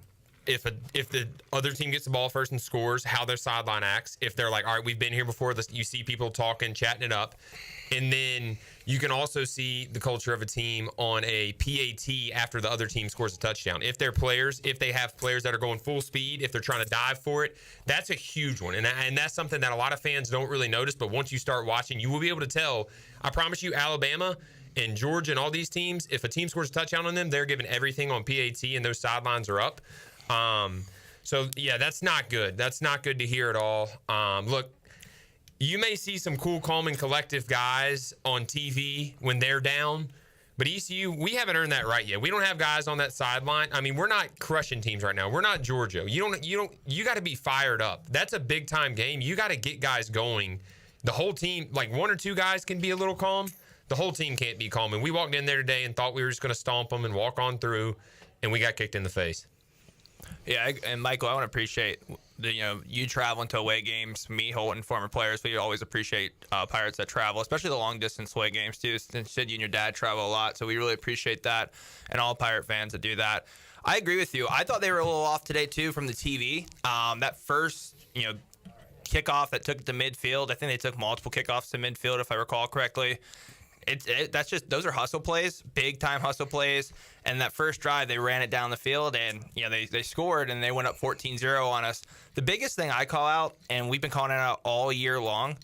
if the other team gets the ball first and scores, how their sideline acts. If they're like, all right, we've been here before, you see people talking, chatting it up. And then you can also see the culture of a team on a PAT after the other team scores a touchdown. If they have players that are going full speed, if they're trying to dive for it, that's a huge one. And that's something that a lot of fans don't really notice, but once you start watching, you will be able to tell. I promise you, Alabama and Georgia and all these teams, if a team scores a touchdown on them, they're giving everything on PAT and those sidelines are up. So, yeah, that's not good. That's not good to hear at all. Look, you may see some cool, calm, and collective guys on TV when they're down, but ECU, we haven't earned that right yet. We don't have guys on that sideline. I mean, we're not crushing teams right now. We're not Georgia. You got to be fired up. That's a big time game. You got to get guys going. The whole team, 1 or 2 guys can be a little calm. The whole team can't be calm. And we walked in there today and thought we were just going to stomp them and walk on through, and we got kicked in the face. Yeah, and Michael, I want to appreciate you traveling to away games. Me, Holton, former players, we always appreciate Pirates that travel, especially the long distance away games too. Since you and your dad travel a lot, so we really appreciate that, and all Pirate fans that do that. I agree with you. I thought they were a little off today too from the TV. That first kickoff that took it to midfield. I think they took multiple kickoffs to midfield, if I recall correctly. That's just, those are hustle plays, big time hustle plays. And that first drive, they ran it down the field, and they scored, and they went up 14-0 on us. The biggest thing I call out, and we've been calling it out all year long,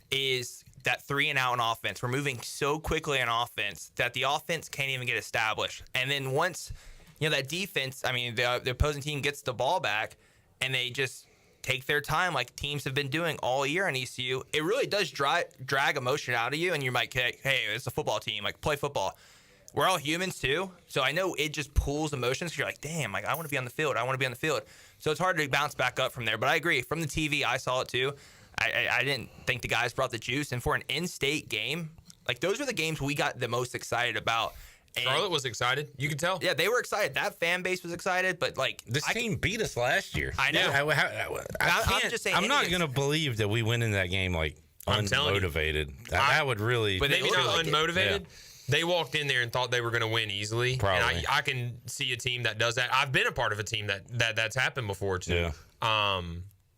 is that 3-and-out in offense. We're moving so quickly in offense that the offense can't even get established. And then once that defense, the opposing team gets the ball back, and they just take their time like teams have been doing all year in ECU, it really does drag emotion out of you, and you might get, hey, it's a football team, play football. We're all humans too, so I know it just pulls emotions, because you're like, damn, I want to be on the field. So it's hard to bounce back up from there. But I agree. From the TV, I saw it too. I didn't think the guys brought the juice. And for an in-state game, those were the games we got the most excited about. And Charlotte was excited. You could tell. Yeah, they were excited. That fan base was excited. But this team beat us last year. I know. I'm just saying. I'm not going to believe that we went in that game unmotivated. That would really. But maybe not unmotivated. Yeah. They walked in there and thought they were going to win easily. Probably. And I can see a team that does that. I've been a part of a team that's happened before too. Yeah.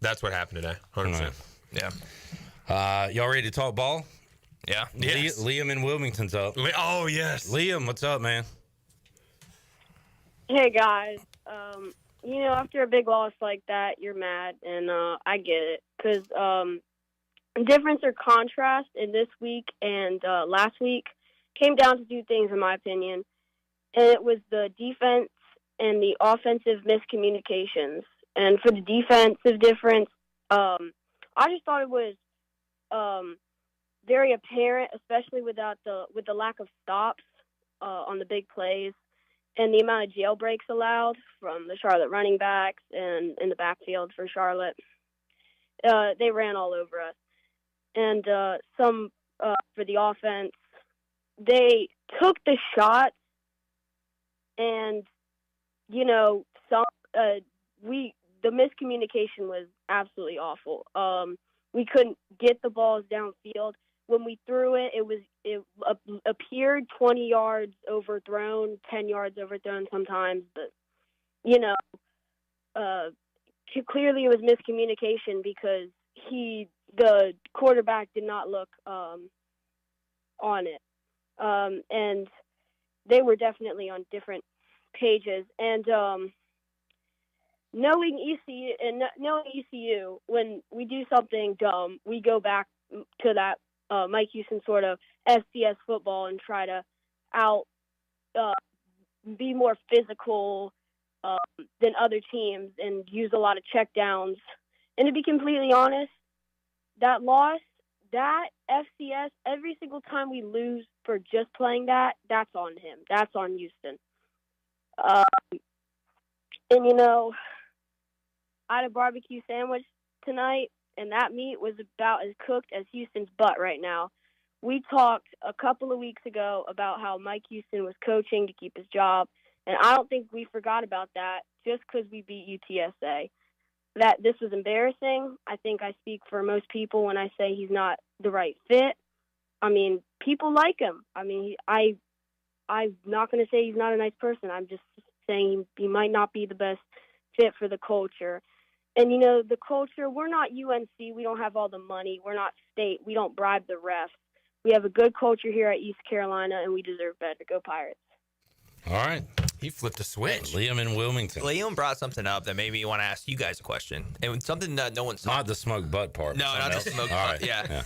That's what happened today. 100%. Right. Yeah. Y'all ready to talk ball? Yeah. Yes. Liam in Wilmington's up. Oh yes. Liam, what's up, man? Hey guys. After a big loss like that, you're mad, and I get it, because difference or contrast in this week and last week came down to 2 things, in my opinion, and it was the defense and the offensive miscommunications. And for the defensive difference, I just thought it was very apparent, especially with the lack of stops on the big plays and the amount of jailbreaks allowed from the Charlotte running backs and in the backfield for Charlotte. They ran all over us. And some for the offense, they took the shots, and the miscommunication was absolutely awful. We couldn't get the balls downfield. When we threw it, it appeared 20 yards overthrown, 10 yards overthrown sometimes, but clearly it was miscommunication because the quarterback did not look on it, and they were definitely on different pages. And knowing ECU, when we do something dumb, we go back to that Mike Houston sort of FCS football and try to be more physical than other teams and use a lot of checkdowns. And to be completely honest, that loss, that FCS, every single time we lose for just playing that's on him. That's on Houston. And I had a barbecue sandwich tonight, and that meat was about as cooked as Houston's butt right now. We talked a couple of weeks ago about how Mike Houston was coaching to keep his job, and I don't think we forgot about that just because we beat UTSA. That this was embarrassing. I think I speak for most people when I say he's not the right fit. I mean, people like him. I mean, I'm not going to say he's not a nice person. I'm just saying he might not be the best fit for the culture. And, the culture, we're not UNC. We don't have all the money. We're not state. We don't bribe the refs. We have a good culture here at East Carolina, and we deserve better. Go Pirates. All right. He flipped a switch. Liam in Wilmington. Liam brought something up that made me want to ask you guys a question. And something that no one's not the smoked butt part. No, not the smoked butt. Right. Yeah.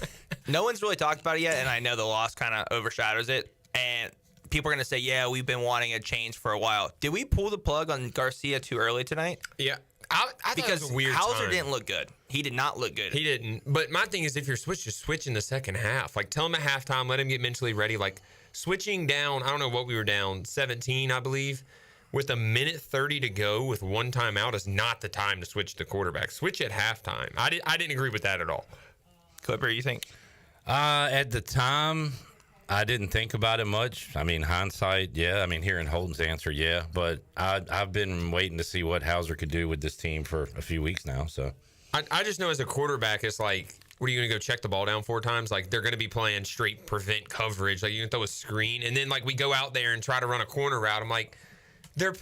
No one's really talked about it yet, and I know the loss kind of overshadows it. And people are going to say, yeah, we've been wanting a change for a while. Did we pull the plug on Garcia too early tonight? Yeah. I because it was a weird Hauser time. didn't look good. He did not look good. He didn't. But my thing is, if you're just switch in the second half. Like, tell him at halftime, let him get mentally ready. Like, switching down, I don't know what we were down, 17, I believe, with a minute 30 to go with one timeout is not the time to switch the quarterback. Switch at halftime. I didn't agree with that at all. Clipper, you think? At the time, I didn't think about it much. I mean, hindsight, yeah. I mean, hearing Holton's answer, yeah. But I've been waiting to see what Hauser could do with this team for a few weeks now. So I just know as a quarterback, it's like, what are you going to go check the ball down 4 times? Like, they're going to be playing straight prevent coverage. Like, you can throw a screen. And then, like, we go out there and try to run a corner route. I'm like, they're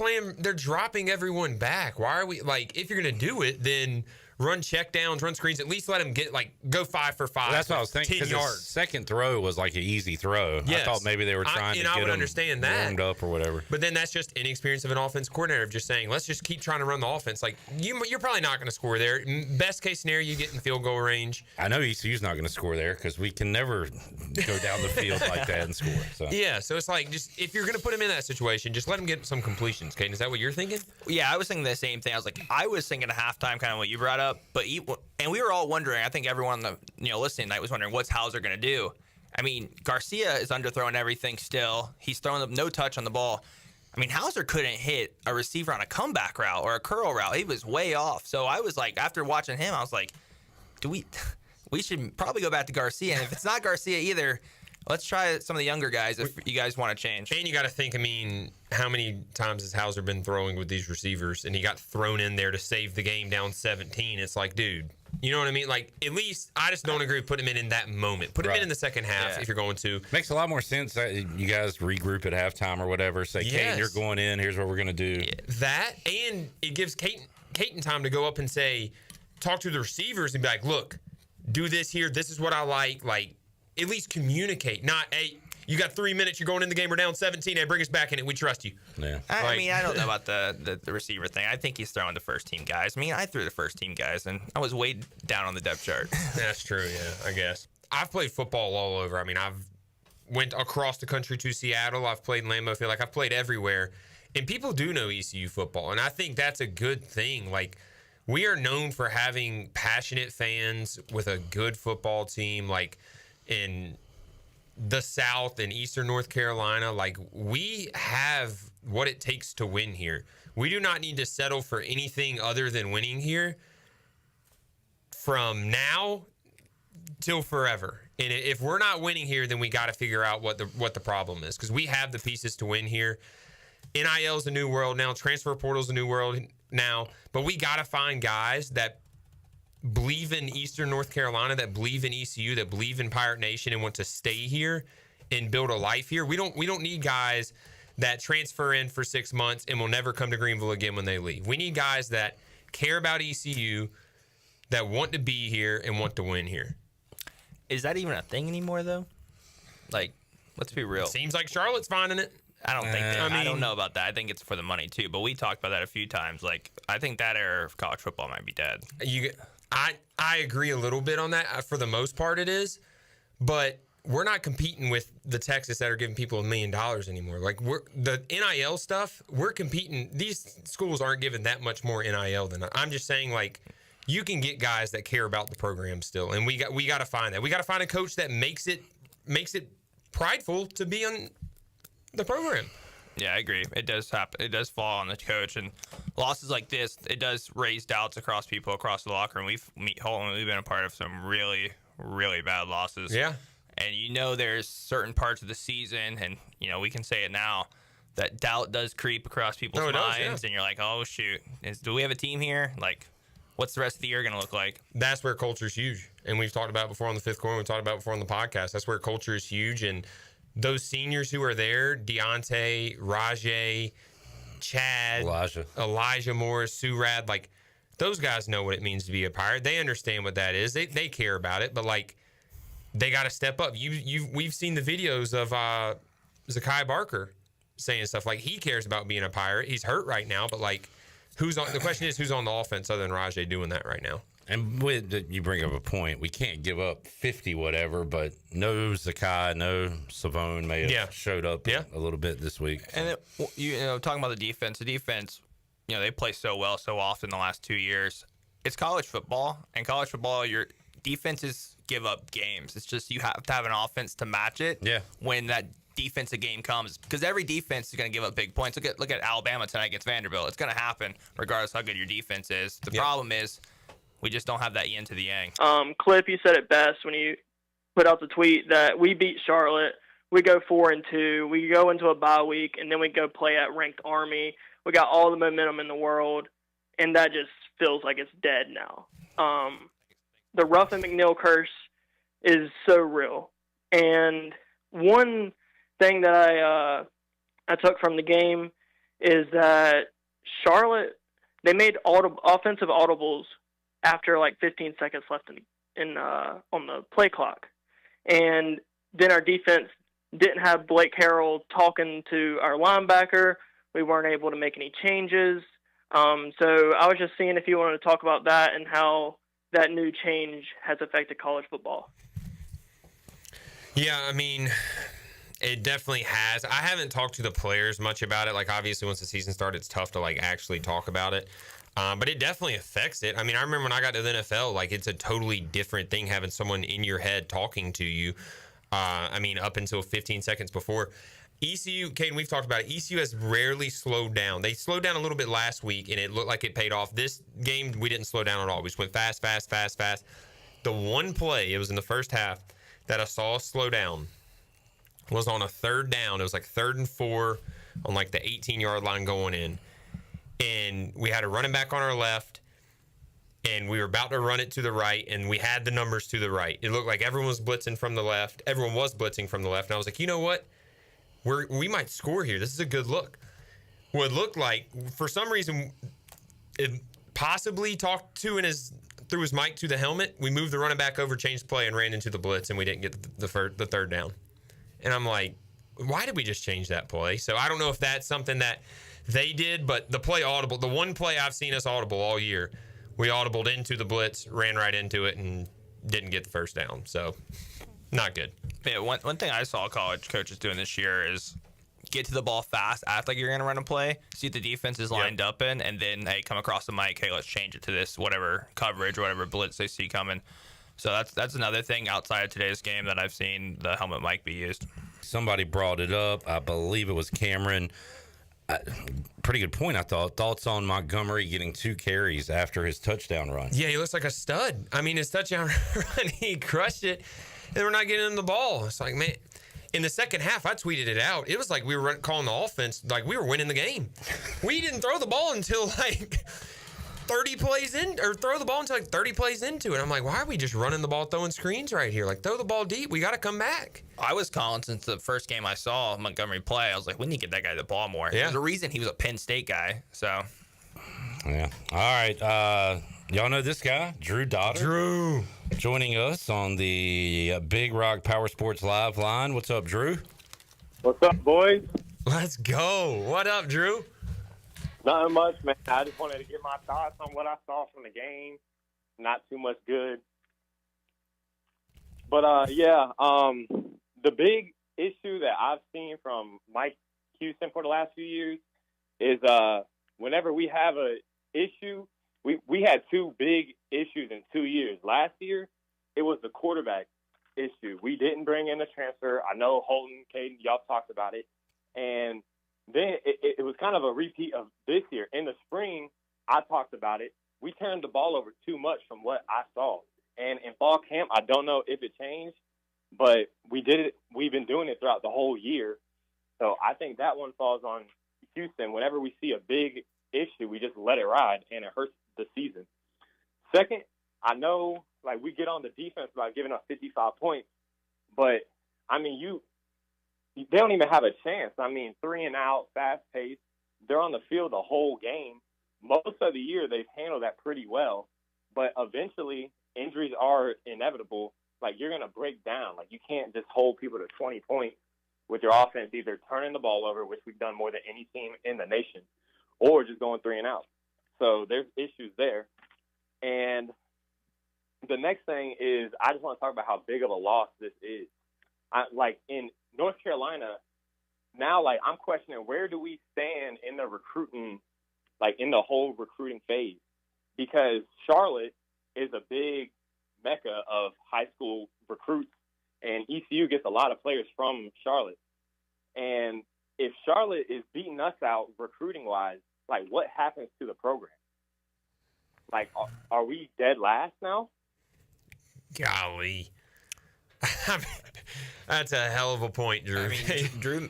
dropping everyone back. Why are we, like, if you're going to do it, then run check downs, run screens, at least let them get, like, go 5 for 5. That's what I was thinking. 10 yards. His second throw was like an easy throw. Yes. I thought maybe they were trying to get him understand that. warmed up or whatever. But then that's just inexperience of an offense coordinator of just saying, let's just keep trying to run the offense. Like, you're probably not going to score there. Best case scenario, you get in field goal range. I know ECU's not going to score there because we can never go down the field like that and score. So. Yeah, so it's like, just if you're going to put him in that situation, just let him get some completions. Caden, is that what you're thinking? Yeah, I was thinking the same thing. I was thinking at halftime kind of what you brought up, and we were all wondering. I think everyone on the listening tonight was wondering what's Hauser going to do. I mean, Garcia is underthrowing everything still. He's throwing up no touch on the ball. I mean, Hauser couldn't hit a receiver on a comeback route or a curl route. He was way off. So I was like, after watching him, I was like, we should probably go back to Garcia. And if it's not Garcia either, let's try some of the younger guys if you guys want to change. And you got to think, I mean, how many times has Hauser been throwing with these receivers and he got thrown in there to save the game down 17? It's like, dude, you know what I mean? Like, at least I just don't agree with putting him in that moment. Put him in the second half if you're going to. Makes a lot more sense that you guys regroup at halftime or whatever. Say, Caden, you're going in. Here's what we're going to do. That, and it gives Caden time to go up and say, talk to the receivers and be like, look, do this here. This is what I like. Like, at least communicate. Not, hey, you got 3 minutes. You're going in the game. We're down 17. Hey, bring us back in it. We trust you. Yeah. I mean, I don't know about the receiver thing. I think he's throwing the first-team guys. I mean, I threw the first-team guys, and I was way down on the depth chart. That's true, yeah, I guess. I've played football all over. I mean, I've went across the country to Seattle. I've played in Lambeau Field. Like, I've played everywhere. And people do know ECU football, and I think that's a good thing. Like, we are known for having passionate fans with a good football team, like in the South and Eastern North Carolina. Like, we have what it takes to win here. We do not need to settle for anything other than winning here from now till forever. And if we're not winning here, then we got to figure out what the problem is, because we have the pieces to win here. NIL is a new world now. Transfer portal is a new world now. But we got to find guys that believe in Eastern North Carolina, that believe in ECU, that believe in Pirate Nation and want to stay here and build a life here. We don't need guys that transfer in for 6 months and will never come to Greenville again when they leave. We need guys that care about ECU, that want to be here and want to win here. Is that even a thing anymore, though? Like, let's be real. Seems like Charlotte's finding it. I don't think I don't know about that. I think it's for the money, too. But we talked about that a few times. Like, I think that era of college football might be dead. I agree a little bit on that. For the most part, it is. But we're not competing with the Texas that are giving people $1 million anymore. Like, the NIL stuff, we're competing. These schools aren't giving that much more NIL than I'm just saying, like, you can get guys that care about the program still, and we got to find that. We got to find a coach that makes it prideful to be on the program. Yeah, I agree. It does happen. It does fall on the coach, and losses like this, it does raise doubts across people across the locker room. We've been a part of some really, really bad losses. Yeah, and there's certain parts of the season, and we can say it now, that doubt does creep across people's minds, and you're like, oh shoot, do we have a team here? Like, what's the rest of the year going to look like? That's where culture is huge. And we've talked about it before on the Fifth Corner. We talked about it before on the podcast. That's where culture is huge. And those seniors who are there, Deontay, Rajay, Chad, Elijah Morris, Surad, like, those guys know what it means to be a Pirate. They understand what that is. They care about it. But, like, they got to step up. We've seen the videos of Zakai Barker saying stuff like he cares about being a Pirate. He's hurt right now, but, like, the question is, who's on the offense other than Rajay doing that right now? And you bring up a point. We can't give up 50 whatever, but no Zakai, no Savone may have showed up a little bit this week. And talking about the defense, they play so well so often the last 2 years. It's college football, and college football, your defenses give up games. It's just you have to have an offense to match it. Yeah. When that defensive game comes, because every defense is going to give up big points. Look at Alabama tonight against Vanderbilt. It's going to happen regardless how good your defense is. The problem is we just don't have that yin to the yang. Cliff, you said it best when you put out the tweet that we beat Charlotte. We go 4-2. We go into a bye week, and then we go play at ranked Army. We got all the momentum in the world, and that just feels like it's dead now. The Ruffin McNeil curse is so real. And one thing that I took from the game is that Charlotte, they made offensive audibles after like 15 seconds left on the play clock, and then our defense didn't have Blake Harrell talking to our linebacker. We weren't able to make any changes. So I was just seeing if you wanted to talk about that and how that new change has affected college football. Yeah, I mean, it definitely has. I haven't talked to the players much about it. Like, obviously, once the season started, it's tough to, like, actually talk about it. But it definitely affects it. I mean, I remember when I got to the NFL, like, it's a totally different thing having someone in your head talking to you. Up until 15 seconds before. ECU, Caden, we've talked about it. ECU has rarely slowed down. They slowed down a little bit last week, and it looked like it paid off. This game, we didn't slow down at all. We just went fast. The one play, it was in the first half, that I saw us slow down was on a third down. It was like 3rd and 4 on like the 18-yard line going in. And we had a running back on our left, and we were about to run it to the right, and we had the numbers to the right. It looked like everyone was blitzing from the left. Everyone was blitzing from the left. And I was like, you know what? We might score here. This is a good look. What it looked like, for some reason, it possibly talked to through his mic to the helmet. We moved the running back over, changed play, and ran into the blitz, and we didn't get the third down. And I'm like, why did we just change that play? So I don't know if that's something that they did, but the play audible, the one play I've seen us audible all year, we audibled into the blitz, ran right into it, and didn't get the first down. So not good. Yeah, one thing I saw college coaches doing this year is get to the ball fast, act like you're going to run a play, see what the defense is lined up in, and then, hey, come across the mic, hey, let's change it to this, whatever coverage, whatever blitz they see coming. So that's another thing outside of today's game that I've seen the helmet mic be used. Somebody brought it up. I believe it was Cameron. Pretty good point, I thought. Thoughts on Montgomery getting 2 carries after his touchdown run? Yeah, he looks like a stud. I mean, his touchdown run, he crushed it, and we're not getting him the ball. It's like, man, in the second half, I tweeted it out. It was like we were calling the offense like we were winning the game. We didn't throw the ball until like 30 plays in, or throw the ball until like 30 plays into it. I'm like, why are we just running the ball, throwing screens right here? Like, throw the ball deep. We got to come back. I was calling since the first game I saw Montgomery play. I was like, we need to get that guy the ball more. Yeah. There's a reason he was a Penn State guy. So, yeah. All right. Y'all know this guy, Drew Dotter. Drew. Joining us on the Big Rock Power Sports Live line. What's up, Drew? What's up, boys? Let's go. What up, Drew? Nothing much, man. I just wanted to get my thoughts on what I saw from the game. Not too much good. But, the big issue that I've seen from Mike Houston for the last few years is whenever we have an issue, we had 2 big issues in 2 years. Last year, it was the quarterback issue. We didn't bring in a transfer. I know Holton, Caden, y'all talked about it. And then it was kind of a repeat of this year. In the spring, I talked about it. We turned the ball over too much from what I saw. And in fall camp, I don't know if it changed, but we did it. We've been doing it throughout the whole year. So I think that one falls on Houston. Whenever we see a big issue, we just let it ride, and it hurts the season. Second, I know, like, we get on the defense by giving up 55 points, but, I mean, they don't even have a chance. I mean, 3 and out, fast pace. They're on the field the whole game. Most of the year, they've handled that pretty well. But eventually, injuries are inevitable. Like, you're going to break down. Like, you can't just hold people to 20 points with your offense, either turning the ball over, which we've done more than any team in the nation, or just going 3 and out. So there's issues there. And the next thing is I just want to talk about how big of a loss this is. Like, in North Carolina, now, like, I'm questioning where do we stand in the recruiting, like, in the whole recruiting phase? Because Charlotte is a big mecca of high school recruits, and ECU gets a lot of players from Charlotte. And if Charlotte is beating us out recruiting-wise, like, what happens to the program? Like, are we dead last now? Golly. That's a hell of a point, Drew. I mean,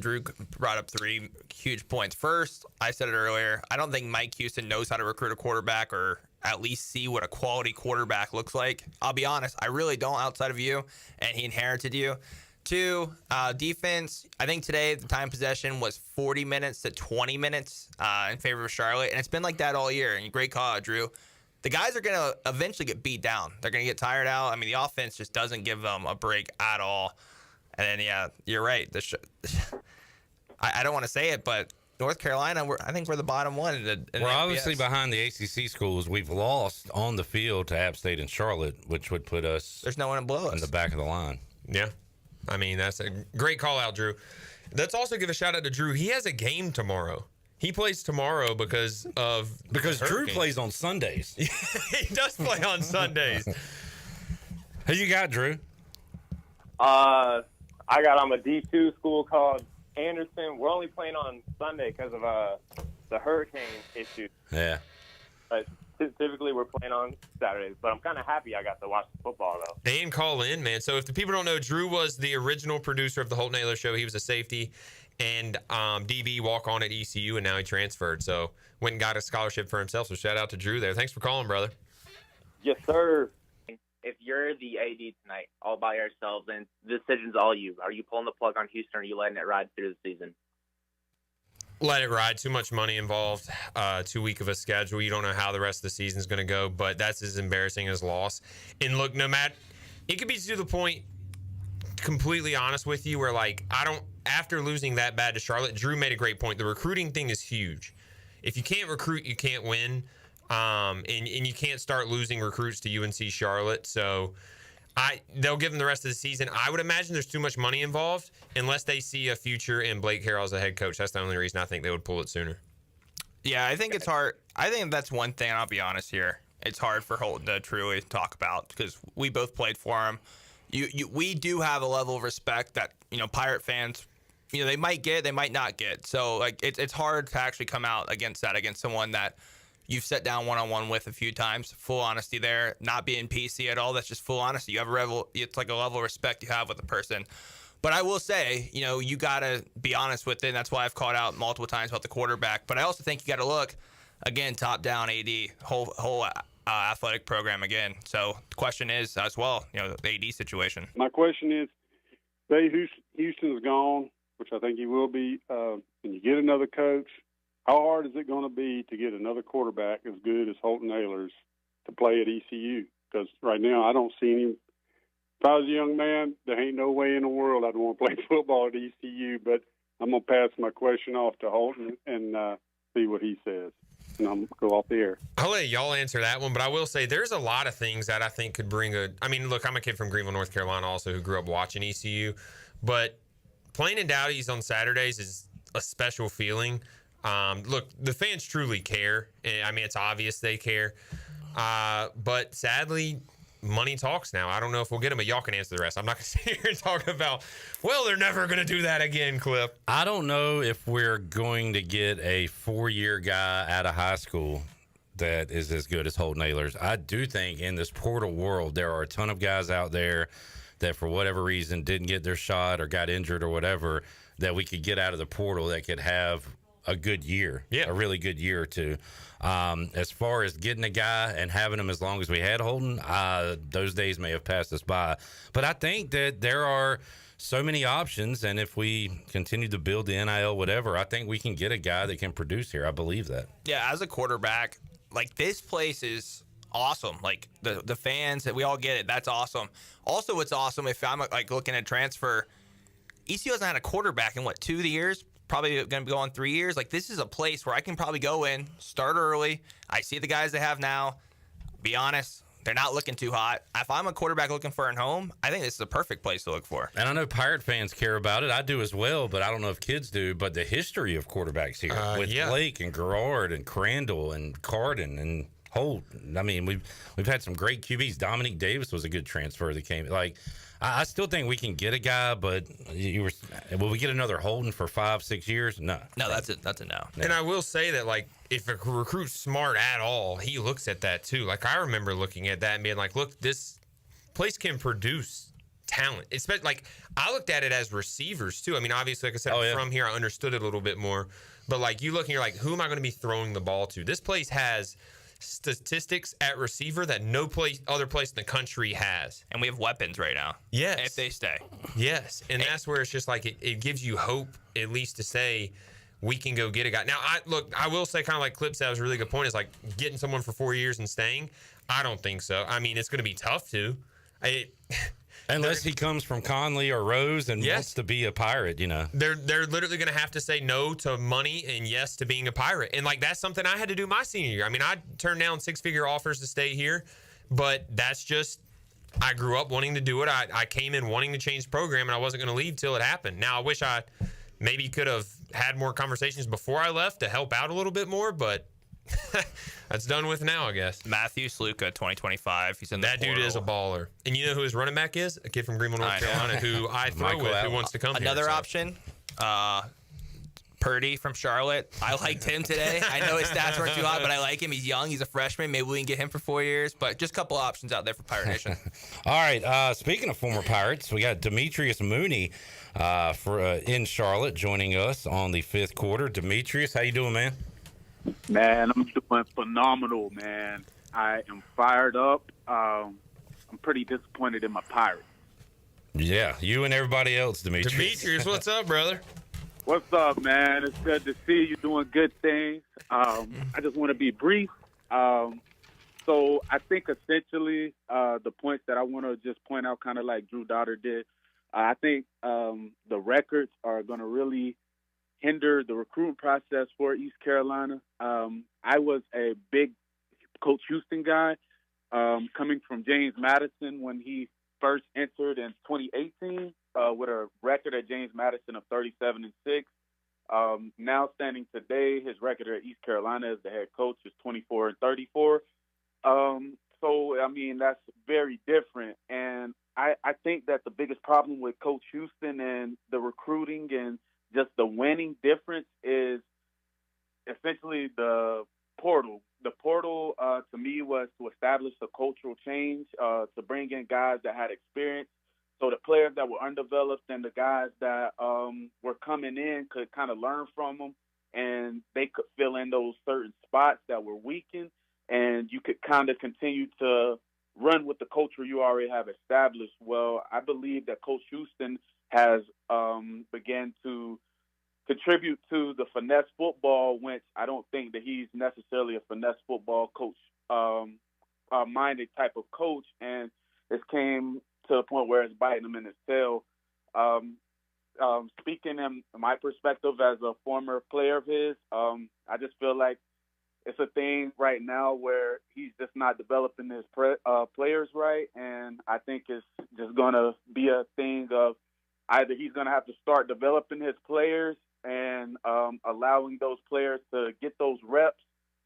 Drew brought up 3 huge points. First, I said it earlier, I don't think Mike Houston knows how to recruit a quarterback or at least see what a quality quarterback looks like. I'll be honest, I really don't outside of you, and he inherited you. 2, defense, I think today the time possession was 40 minutes to 20 minutes in favor of Charlotte, and it's been like that all year. And great call, Drew. The guys are going to eventually get beat down. They're going to get tired out. I mean, the offense just doesn't give them a break at all. And then, yeah, you're right. I don't want to say it, but North Carolina, I think we're the bottom one. In we're obviously behind the ACC schools. We've lost on the field to App State and Charlotte, which would put us there's no one to blow us in the back of the line. Yeah. I mean, that's a great call out, Drew. Let's also give a shout out to Drew. He has a game tomorrow. He plays tomorrow because Drew plays on Sundays. He does play on Sundays. Who you got, Drew? I'm a D2 school called Anderson. We're only playing on Sunday because of the hurricane issue. Yeah. But typically we're playing on Saturdays. But I'm kind of happy I got to watch the football, though. And call in, man. So if the people don't know, Drew was the original producer of the Holton Naylor Show. He was a safety and DB walk-on at ECU, and now he transferred. So went and got a scholarship for himself. So shout out to Drew there. Thanks for calling, brother. Yes, sir. If you're the AD tonight, all by yourselves, and the decision's all you, are you pulling the plug on Houston, or are you letting it ride through the season? Let it ride. Too much money involved. Too weak of a schedule. You don't know how the rest of the season's going to go, but that's as embarrassing as loss. And look, no matter, it could be to the point, completely honest with you, where like after losing that bad to Charlotte, Drew made a great point. The recruiting thing is huge. If you can't recruit, you can't win. And you can't start losing recruits to UNC Charlotte. So They'll give him the rest of the season. I would imagine there's too much money involved unless they see a future in Blake Harrell as a head coach. That's the only reason I think they would pull it sooner. Yeah, I think it's hard. I think that's one thing, and I'll be honest here. It's hard for Holton to truly talk about because we both played for him. We do have a level of respect that, Pirate fans, they might get, they might not get. So, like, it's hard to actually come out against someone that you've sat down one-on-one with a few times. Full honesty there, not being PC at all. That's just full honesty. You have it's like a level of respect you have with a person. But I will say, you got to be honest with it. And that's why I've called out multiple times about the quarterback. But I also think you got to look, again, top-down AD, whole athletic program again. So the question is as well, the AD situation. My question is, say Houston's gone, which I think he will be, and you get another coach, how hard is it going to be to get another quarterback as good as Holton Ahlers to play at ECU? Because right now I don't see any. If I was a young man, there ain't no way in the world I'd want to play football at ECU, but I'm going to pass my question off to Holton and see what he says. And I'm going to go off the air. I'll let y'all answer that one, but I will say there's a lot of things that I think could bring look, I'm a kid from Greenville, North Carolina also who grew up watching ECU, but playing in Dowdy's on Saturdays is a special feeling. Look, the fans truly care. I mean, it's obvious they care. But sadly, money talks now. I don't know if we'll get them, but y'all can answer the rest. I'm not going to sit here and talk about, well, they're never going to do that again, Cliff. I don't know if we're going to get a 4-year guy out of high school that is as good as Holton Ahlers. I do think in this portal world, there are a ton of guys out there that for whatever reason didn't get their shot or got injured or whatever that we could get out of the portal that could have a good year, a really good year or two. As far as getting a guy and having him as long as we had Holton, those days may have passed us by. But I think that there are so many options, and if we continue to build the NIL, whatever, I think we can get a guy that can produce here. I believe that. Yeah, as a quarterback, like, this place is awesome. Like, the fans, that we all get it. That's awesome. Also, what's awesome, if I'm like looking at transfer, ECU hasn't had a quarterback in 2 years. Probably going to go on 3 years. Like, this is a place where I can probably go in, start early. I see the guys they have now. Be honest, they're not looking too hot. If I'm a quarterback looking for a home, I think this is a perfect place to look for. And I know Pirate fans care about it. I do as well, but I don't know if kids do. But the history of quarterbacks here with Blake and Garrard and Crandall and Carden and Holt. I mean, we've had some great QBs. Dominique Davis was a good transfer that came. Like, I still think we can get a guy, but will we get another Holden for 5-6 years? No. No, that's a no. And I will say that, like, if a recruit's smart at all, he looks at that too. Like, I remember looking at that and being like, look, this place can produce talent. Especially, like, I looked at it as receivers too. I mean, obviously, like I said, from here, I understood it a little bit more. But, like, you look and you're like, who am I going to be throwing the ball to? This place has statistics at receiver that no other place in the country has. And we have weapons right now. Yes. If they stay. Yes. And that's where it's just like it gives you hope, at least, to say we can go get a guy. Now, I will say, kind of like Clip said, that was a really good point, is like getting someone for 4 years and staying. I don't think so. I mean, it's going to be tough to. Unless he comes from Conley or Rose and wants to be a Pirate, They're literally going to have to say no to money and yes to being a Pirate. And, like, that's something I had to do my senior year. I mean, I turned down 6-figure offers to stay here, but that's just, I grew up wanting to do it. I came in wanting to change the program, and I wasn't going to leave till it happened. Now, I wish I maybe could have had more conversations before I left to help out a little bit more, but that's done with now, I guess. Matthew Sluka, 2025. He's in the That portal. dude is a baller. And you know who his running back is? A kid from Greenville, North Carolina, who I throw with, who wants to come Another here. option, Purdy from Charlotte. I liked him today. I know his stats weren't too hot, but I like him. He's young. He's a freshman. Maybe we can get him for 4 years. But just a couple options out there for Pirate Nation. All right. Speaking of former Pirates, we got Demetrius Mooney in Charlotte joining us on the fifth quarter. Demetrius, how you doing, man? Man, I'm doing phenomenal, man. I am fired up. I'm pretty disappointed in my Pirates. Yeah, you and everybody else, Demetrius. Demetrius, what's up, brother? What's up, man? It's good to see you doing good things. I just want to be brief. So I think essentially the points that I want to just point out, kind of like Drew Dodder did, I think the records are going to really hinder the recruiting process for East Carolina. I was a big Coach Houston guy, coming from James Madison when he first entered in 2018 with a record at James Madison of 37-6. Now standing today, his record at East Carolina as the head coach is 24-34. So, I mean, that's very different. And I think that the biggest problem with Coach Houston and the recruiting and just the winning difference is essentially the portal. The portal, to me, was to establish a cultural change, to bring in guys that had experience. So the players that were undeveloped and the guys that were coming in could kind of learn from them, and they could fill in those certain spots that were weakened, and you could kind of continue to run with the culture you already have established. Well, I believe that Coach Houston has began to contribute to the finesse football, which I don't think that he's necessarily a finesse football coach, minded type of coach, and this came to the point where it's biting him in his tail. Speaking in my perspective as a former player of his, I just feel like it's a thing right now where he's just not developing his players right, and I think it's just going to be a thing of either he's going to have to start developing his players and allowing those players to get those reps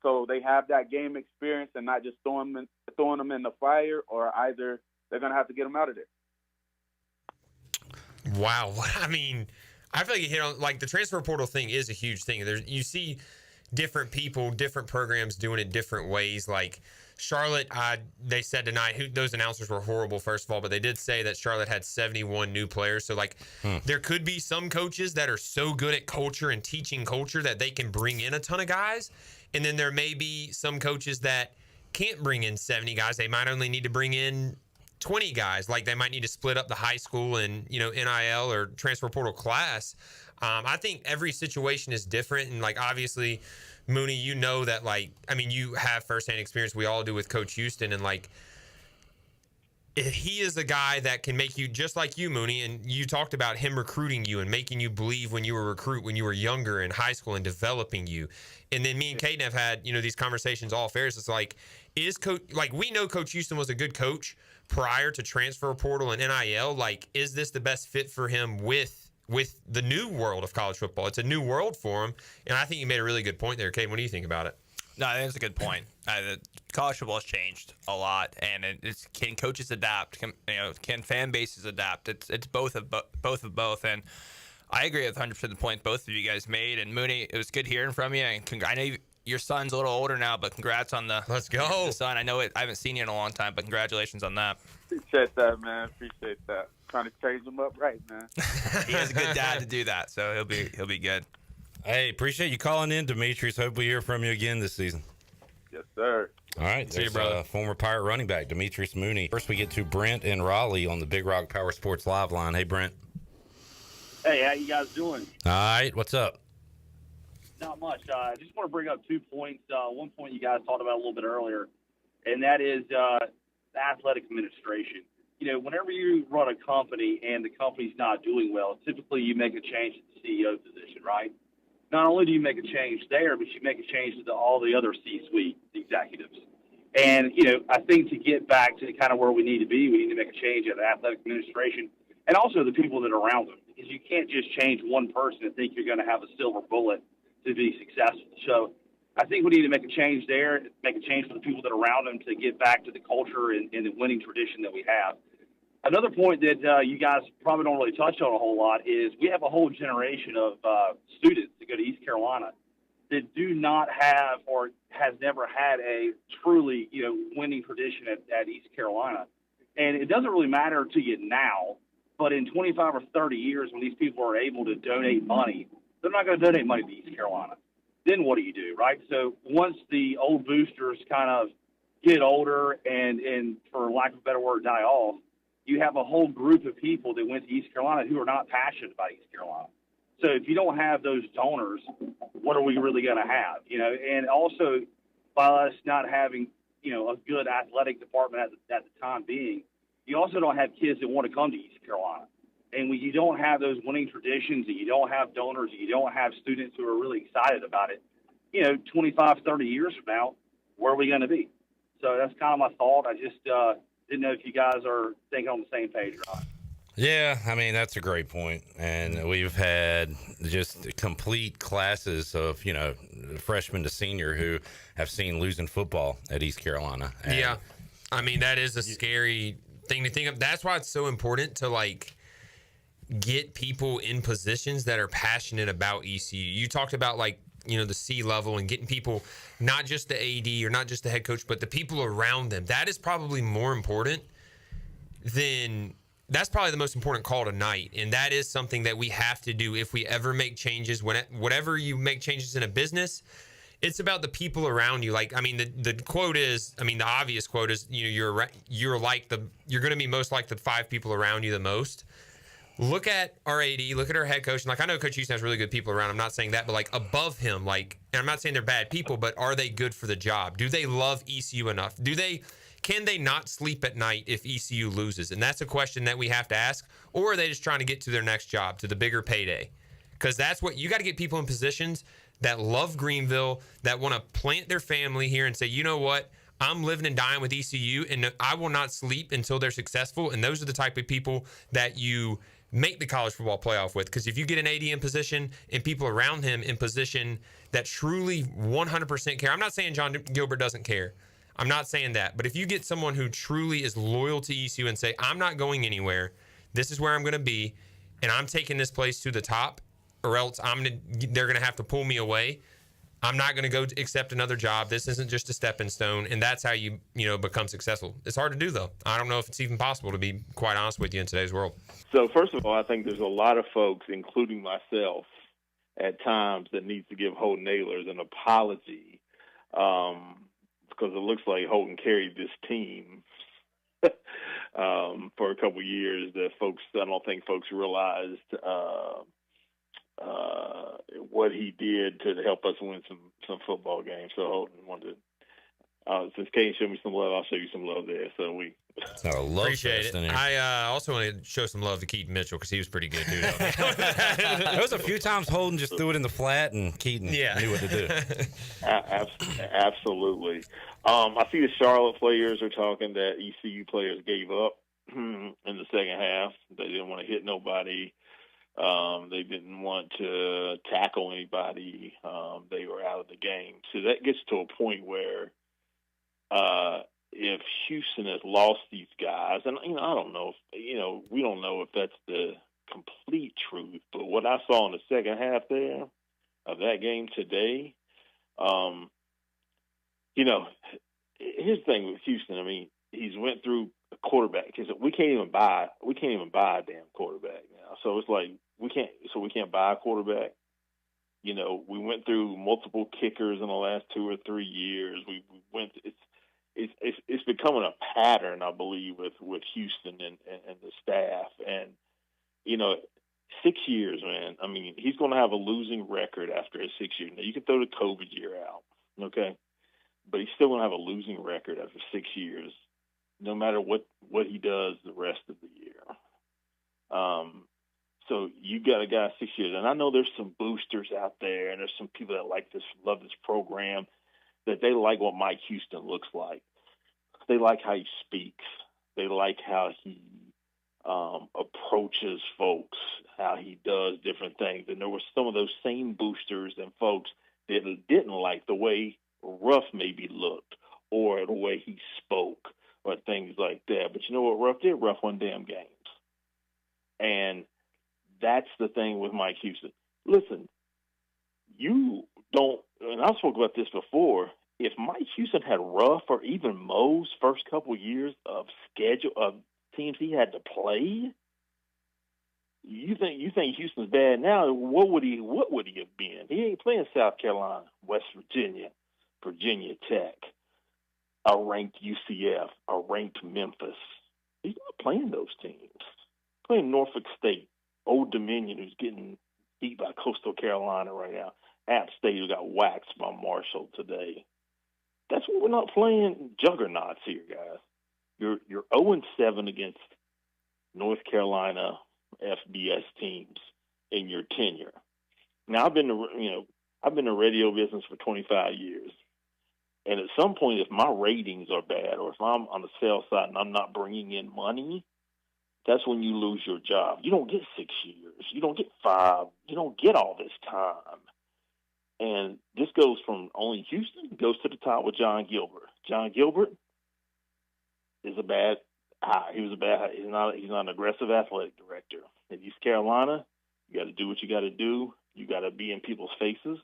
so they have that game experience and not just throwing them in the fire, or either they're going to have to get them out of there. Wow. I mean, I feel like you hit on, like, the transfer portal thing is a huge thing. You see different people, different programs doing it different ways. Like Charlotte, they said tonight, those announcers were horrible, first of all, but they did say that Charlotte had 71 new players. So, like, there could be some coaches that are so good at culture and teaching culture that they can bring in a ton of guys. And then there may be some coaches that can't bring in 70 guys. They might only need to bring in 20 guys. Like, they might need to split up the high school and, NIL or transfer portal class. I think every situation is different. And, like, obviously, Mooney, that, like, I mean, you have firsthand experience. We all do with Coach Houston. And, like, he is a guy that can make you, just like you, Mooney, and you talked about him recruiting you and making you believe when you were younger in high school and developing you. And then me and Caden have had, these conversations all fair. It's like, we know Coach Houston was a good coach prior to transfer portal and NIL. Like, is this the best fit for him with the new world of college football? It's a new world for him. And I think you made a really good point there, Caden. What do you think about it? No, I think it's a good point. College football has changed a lot, and can coaches adapt? Can fan bases adapt? It's both of both. And I agree with 100% the point both of you guys made. And Mooney, it was good hearing from you. And I know your son's a little older now, but congrats on the son. I know I haven't seen you in a long time, but congratulations on that. Appreciate that, man. Appreciate that. Trying to change him up right, man. He has a good dad to do that, so he'll be good. Hey, appreciate you calling in, Demetrius. Hope we hear from you again this season. Yes, sir. All right. See you, there's brother. Former Pirate running back, Demetrius Mooney. First, we get to Brent in Raleigh on the Big Rock Power Sports Live line. Hey, Brent. Hey, how you guys doing? All right. What's up? Not much. I just want to bring up 2 points. One point you guys talked about a little bit earlier, and that is the athletic administration. Whenever you run a company and the company's not doing well, typically you make a change at the CEO position, right? Not only do you make a change there, but you make a change to all the other C-suite executives. And, I think to get back to kind of where we need to be, we need to make a change at the athletic administration and also the people that are around them, because you can't just change one person and think you're going to have a silver bullet to be successful. So I think we need to make a change there, make a change for the people that are around them to get back to the culture and the winning tradition that we have. Another point that you guys probably don't really touch on a whole lot is we have a whole generation of students that go to East Carolina that do not have or has never had a truly, winning tradition at East Carolina. And it doesn't really matter to you now, but in 25 or 30 years when these people are able to donate money, they're not going to donate money to East Carolina. Then what do you do, right? So once the old boosters kind of get older and for lack of a better word, die off, you have a whole group of people that went to East Carolina who are not passionate about East Carolina. So if you don't have those donors, what are we really going to have? And also by us not having, a good athletic department at the time being, you also don't have kids that want to come to East Carolina. And when you don't have those winning traditions and you don't have donors and you don't have students who are really excited about it, 25, 30 years from now, where are we going to be? So that's kind of my thought. I just Didn't know if you guys are thinking on the same page or not. Yeah, I mean, that's a great point. And we've had just complete classes of, freshman to senior who have seen losing football at East Carolina. And yeah. I mean, that is a scary thing to think of. That's why it's so important to, get people in positions that are passionate about ECU. You talked about, the C level and getting people, not just the AD or not just the head coach, but the people around them. That is probably more important than... That's probably the most important call tonight, and that is something that we have to do if we ever make changes. Whatever you make changes in a business, it's about the people around you. The quote is, the obvious quote is, you're going to be most like the 5 people around you the most. Look at our AD, look at our head coach, and I know Coach Houston has really good people around. I'm not saying that, but above him, and I'm not saying they're bad people, but are they good for the job? Do they love ECU enough? Can they not sleep at night if ECU loses? And that's a question that we have to ask. Or are they just trying to get to their next job, to the bigger payday? Because that's what you got to get people in positions that love Greenville, that want to plant their family here and say, you know what? I'm living and dying with ECU, and I will not sleep until they're successful. And those are the type of people that you make the college football playoff with. Because if you get an AD in position and people around him in position that truly 100% care, I'm not saying John Gilbert doesn't care. I'm not saying that. But if you get someone who truly is loyal to ECU and say, I'm not going anywhere, this is where I'm going to be, and I'm taking this place to the top, or else they're going to have to pull me away. I'm not going to go accept another job. This isn't just a stepping stone, and that's how you become successful. It's hard to do, though. I don't know if it's even possible, to be quite honest with you, in today's world. So, first of all, I think there's a lot of folks, including myself, at times that needs to give Holton Ahlers an apology, because it looks like Holton carried this team for a couple of years. That I don't think folks realized what he did to help us win some football games. So Holton wanted to, since Kane showed me some love, I'll show you some love there. So we appreciate it. I also want to show some love to Keaton Mitchell because he was pretty good too. There was a few times Holden just threw it in the flat, and Keaton knew what to do. Absolutely. I see the Charlotte players are talking that ECU players gave up in the second half. They didn't want to hit nobody. They didn't want to tackle anybody. They were out of the game. So that gets to a point where if Houston has lost these guys, and I don't know if we don't know if that's the complete truth, but what I saw in the second half there of that game today, here's the thing with Houston. I mean, he's went through a quarterback because we can't even buy a damn quarterback now. So it's like we can't buy a quarterback. We went through multiple kickers in the last 2 or 3 years. We went. It's becoming a pattern, I believe, with Houston and the staff. And 6 years, man. I mean, he's going to have a losing record after his 6 years. Now you can throw the COVID year out, okay, but he's still going to have a losing record after 6 years, no matter what he does the rest of the year. So you got a guy 6 years, and I know there's some boosters out there, and there's some people that love this program, that they like what Mike Houston looks like. They like how he speaks. They like how he approaches folks, how he does different things. And there were some of those same boosters and folks that didn't like the way Ruff maybe looked or the way he spoke or things like that. But you know what Ruff did? Ruff won damn games. And that's the thing with Mike Houston. Listen, you don't, and I spoke about this before, if Mike Houston had Ruff or even Moe's first couple years of schedule of teams he had to play, you think Houston's bad now? What would he have been? He ain't playing South Carolina, West Virginia, Virginia Tech, a ranked UCF, a ranked Memphis. He's not playing those teams. He's playing Norfolk State, Old Dominion, who's getting beat by Coastal Carolina right now. App State, who got waxed by Marshall today. That's what we're not playing juggernauts here, guys. You're 0-7 against North Carolina FBS teams in your tenure. Now I've been in the radio business for 25 years. And at some point, if my ratings are bad or if I'm on the sales side and I'm not bringing in money, that's when you lose your job. You don't get 6 years. You don't get 5. You don't get all this time. And this goes from only Houston, goes to the top with John Gilbert. John Gilbert is a bad hire. He's not an aggressive athletic director. In East Carolina, you got to do what you got to do. You got to be in people's faces.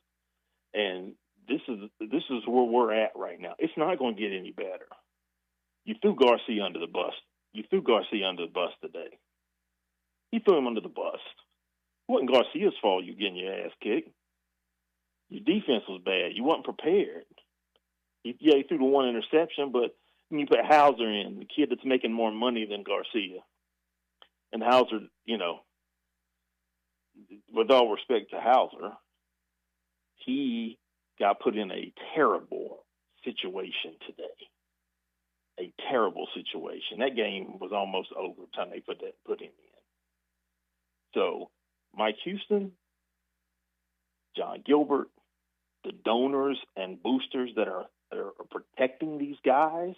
And this is where we're at right now. It's not going to get any better. You threw Garcia under the bus. You threw Garcia under the bus today. He threw him under the bus. It wasn't Garcia's fault you getting your ass kicked. Your defense was bad. You wasn't prepared. He threw the one interception, but you put Hauser in, the kid that's making more money than Garcia. And Hauser, with all respect to Hauser, he got put in a terrible situation today. A terrible situation. That game was almost over by the time they put him in. So, Mike Houston, John Gilbert, the donors and boosters that are protecting these guys,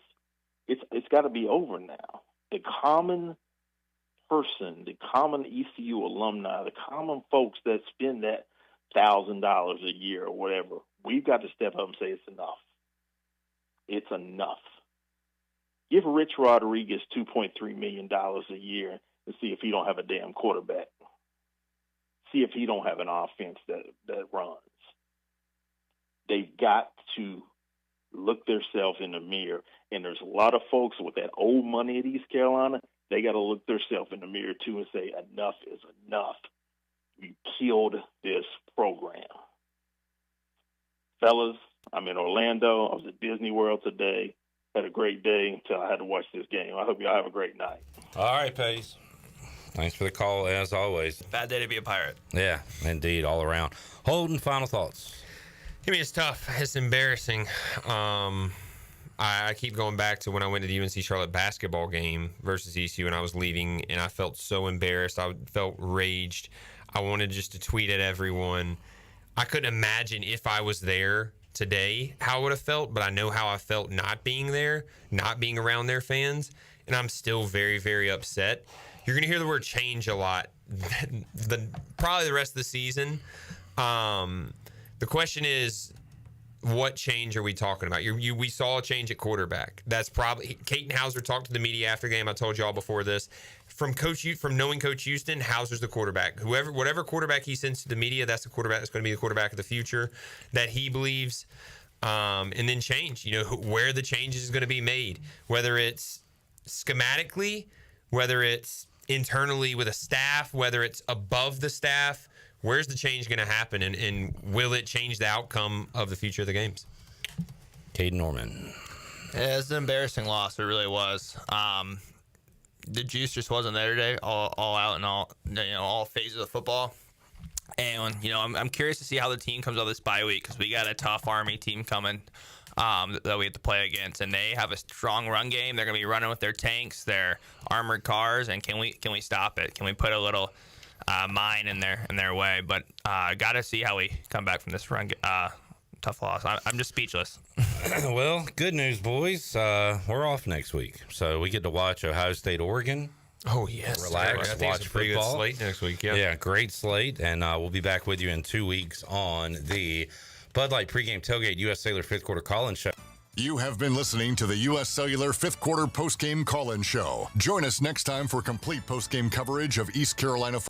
it's got to be over now. The common person, the common ECU alumni, the common folks that spend that $1,000 a year or whatever, we've got to step up and say it's enough. It's enough. Give Rich Rodriguez $2.3 million a year and see if he don't have a damn quarterback. See if he don't have an offense that runs. They've got to look themselves in the mirror. And there's a lot of folks with that old money at East Carolina, they got to look themselves in the mirror too and say, enough is enough. We killed this program. Fellas, I'm in Orlando. I was at Disney World today. Had a great day until I had to watch this game. I hope y'all have a great night. All right, Pace. Thanks for the call, as always. Bad day to be a Pirate. Yeah, indeed, all around. Holden, final thoughts. I mean, it's tough. It's embarrassing. I keep going back to when I went to the UNC Charlotte basketball game versus ECU, and I was leaving, and I felt so embarrassed. I felt raged. I wanted just to tweet at everyone. I couldn't imagine if I was there today how I would have felt, but I know how I felt not being there, not being around their fans, and I'm still very, very upset. You're going to hear the word change a lot, probably the rest of the season. The question is, what change are we talking about? We saw a change at quarterback. That's probably Caden Hauser talked to the media after the game. I told y'all before this. From knowing Coach Houston, Hauser's the quarterback. Whatever quarterback he sends to the media, that's the quarterback that's going to be the quarterback of the future that he believes. And then change. Where the change is going to be made, whether it's schematically, whether it's internally with a staff, whether it's above the staff. Where's the change going to happen, and will it change the outcome of the future of the games? Caden Norman. Yeah, it's an embarrassing loss. It really was. The juice just wasn't there today, all out in all phases of football. And I'm curious to see how the team comes out of this bye week, because we got a tough Army team coming that we have to play against, and they have a strong run game. They're going to be running with their tanks, their armored cars, and can we stop it? Can we put a little mine in their way? But got to see how we come back from this run. Tough loss. I'm just speechless. Well, good news, boys. We're off next week, so we get to watch Ohio State, Oregon. Oh yes, relax, watch a pretty football. good slate next week. Yeah, great slate, and we'll be back with you in 2 weeks on the Bud Light pregame tailgate U.S. Cellular fifth quarter call-in show. You have been listening to the U.S. Cellular fifth quarter postgame call-in show. Join us next time for complete postgame coverage of East Carolina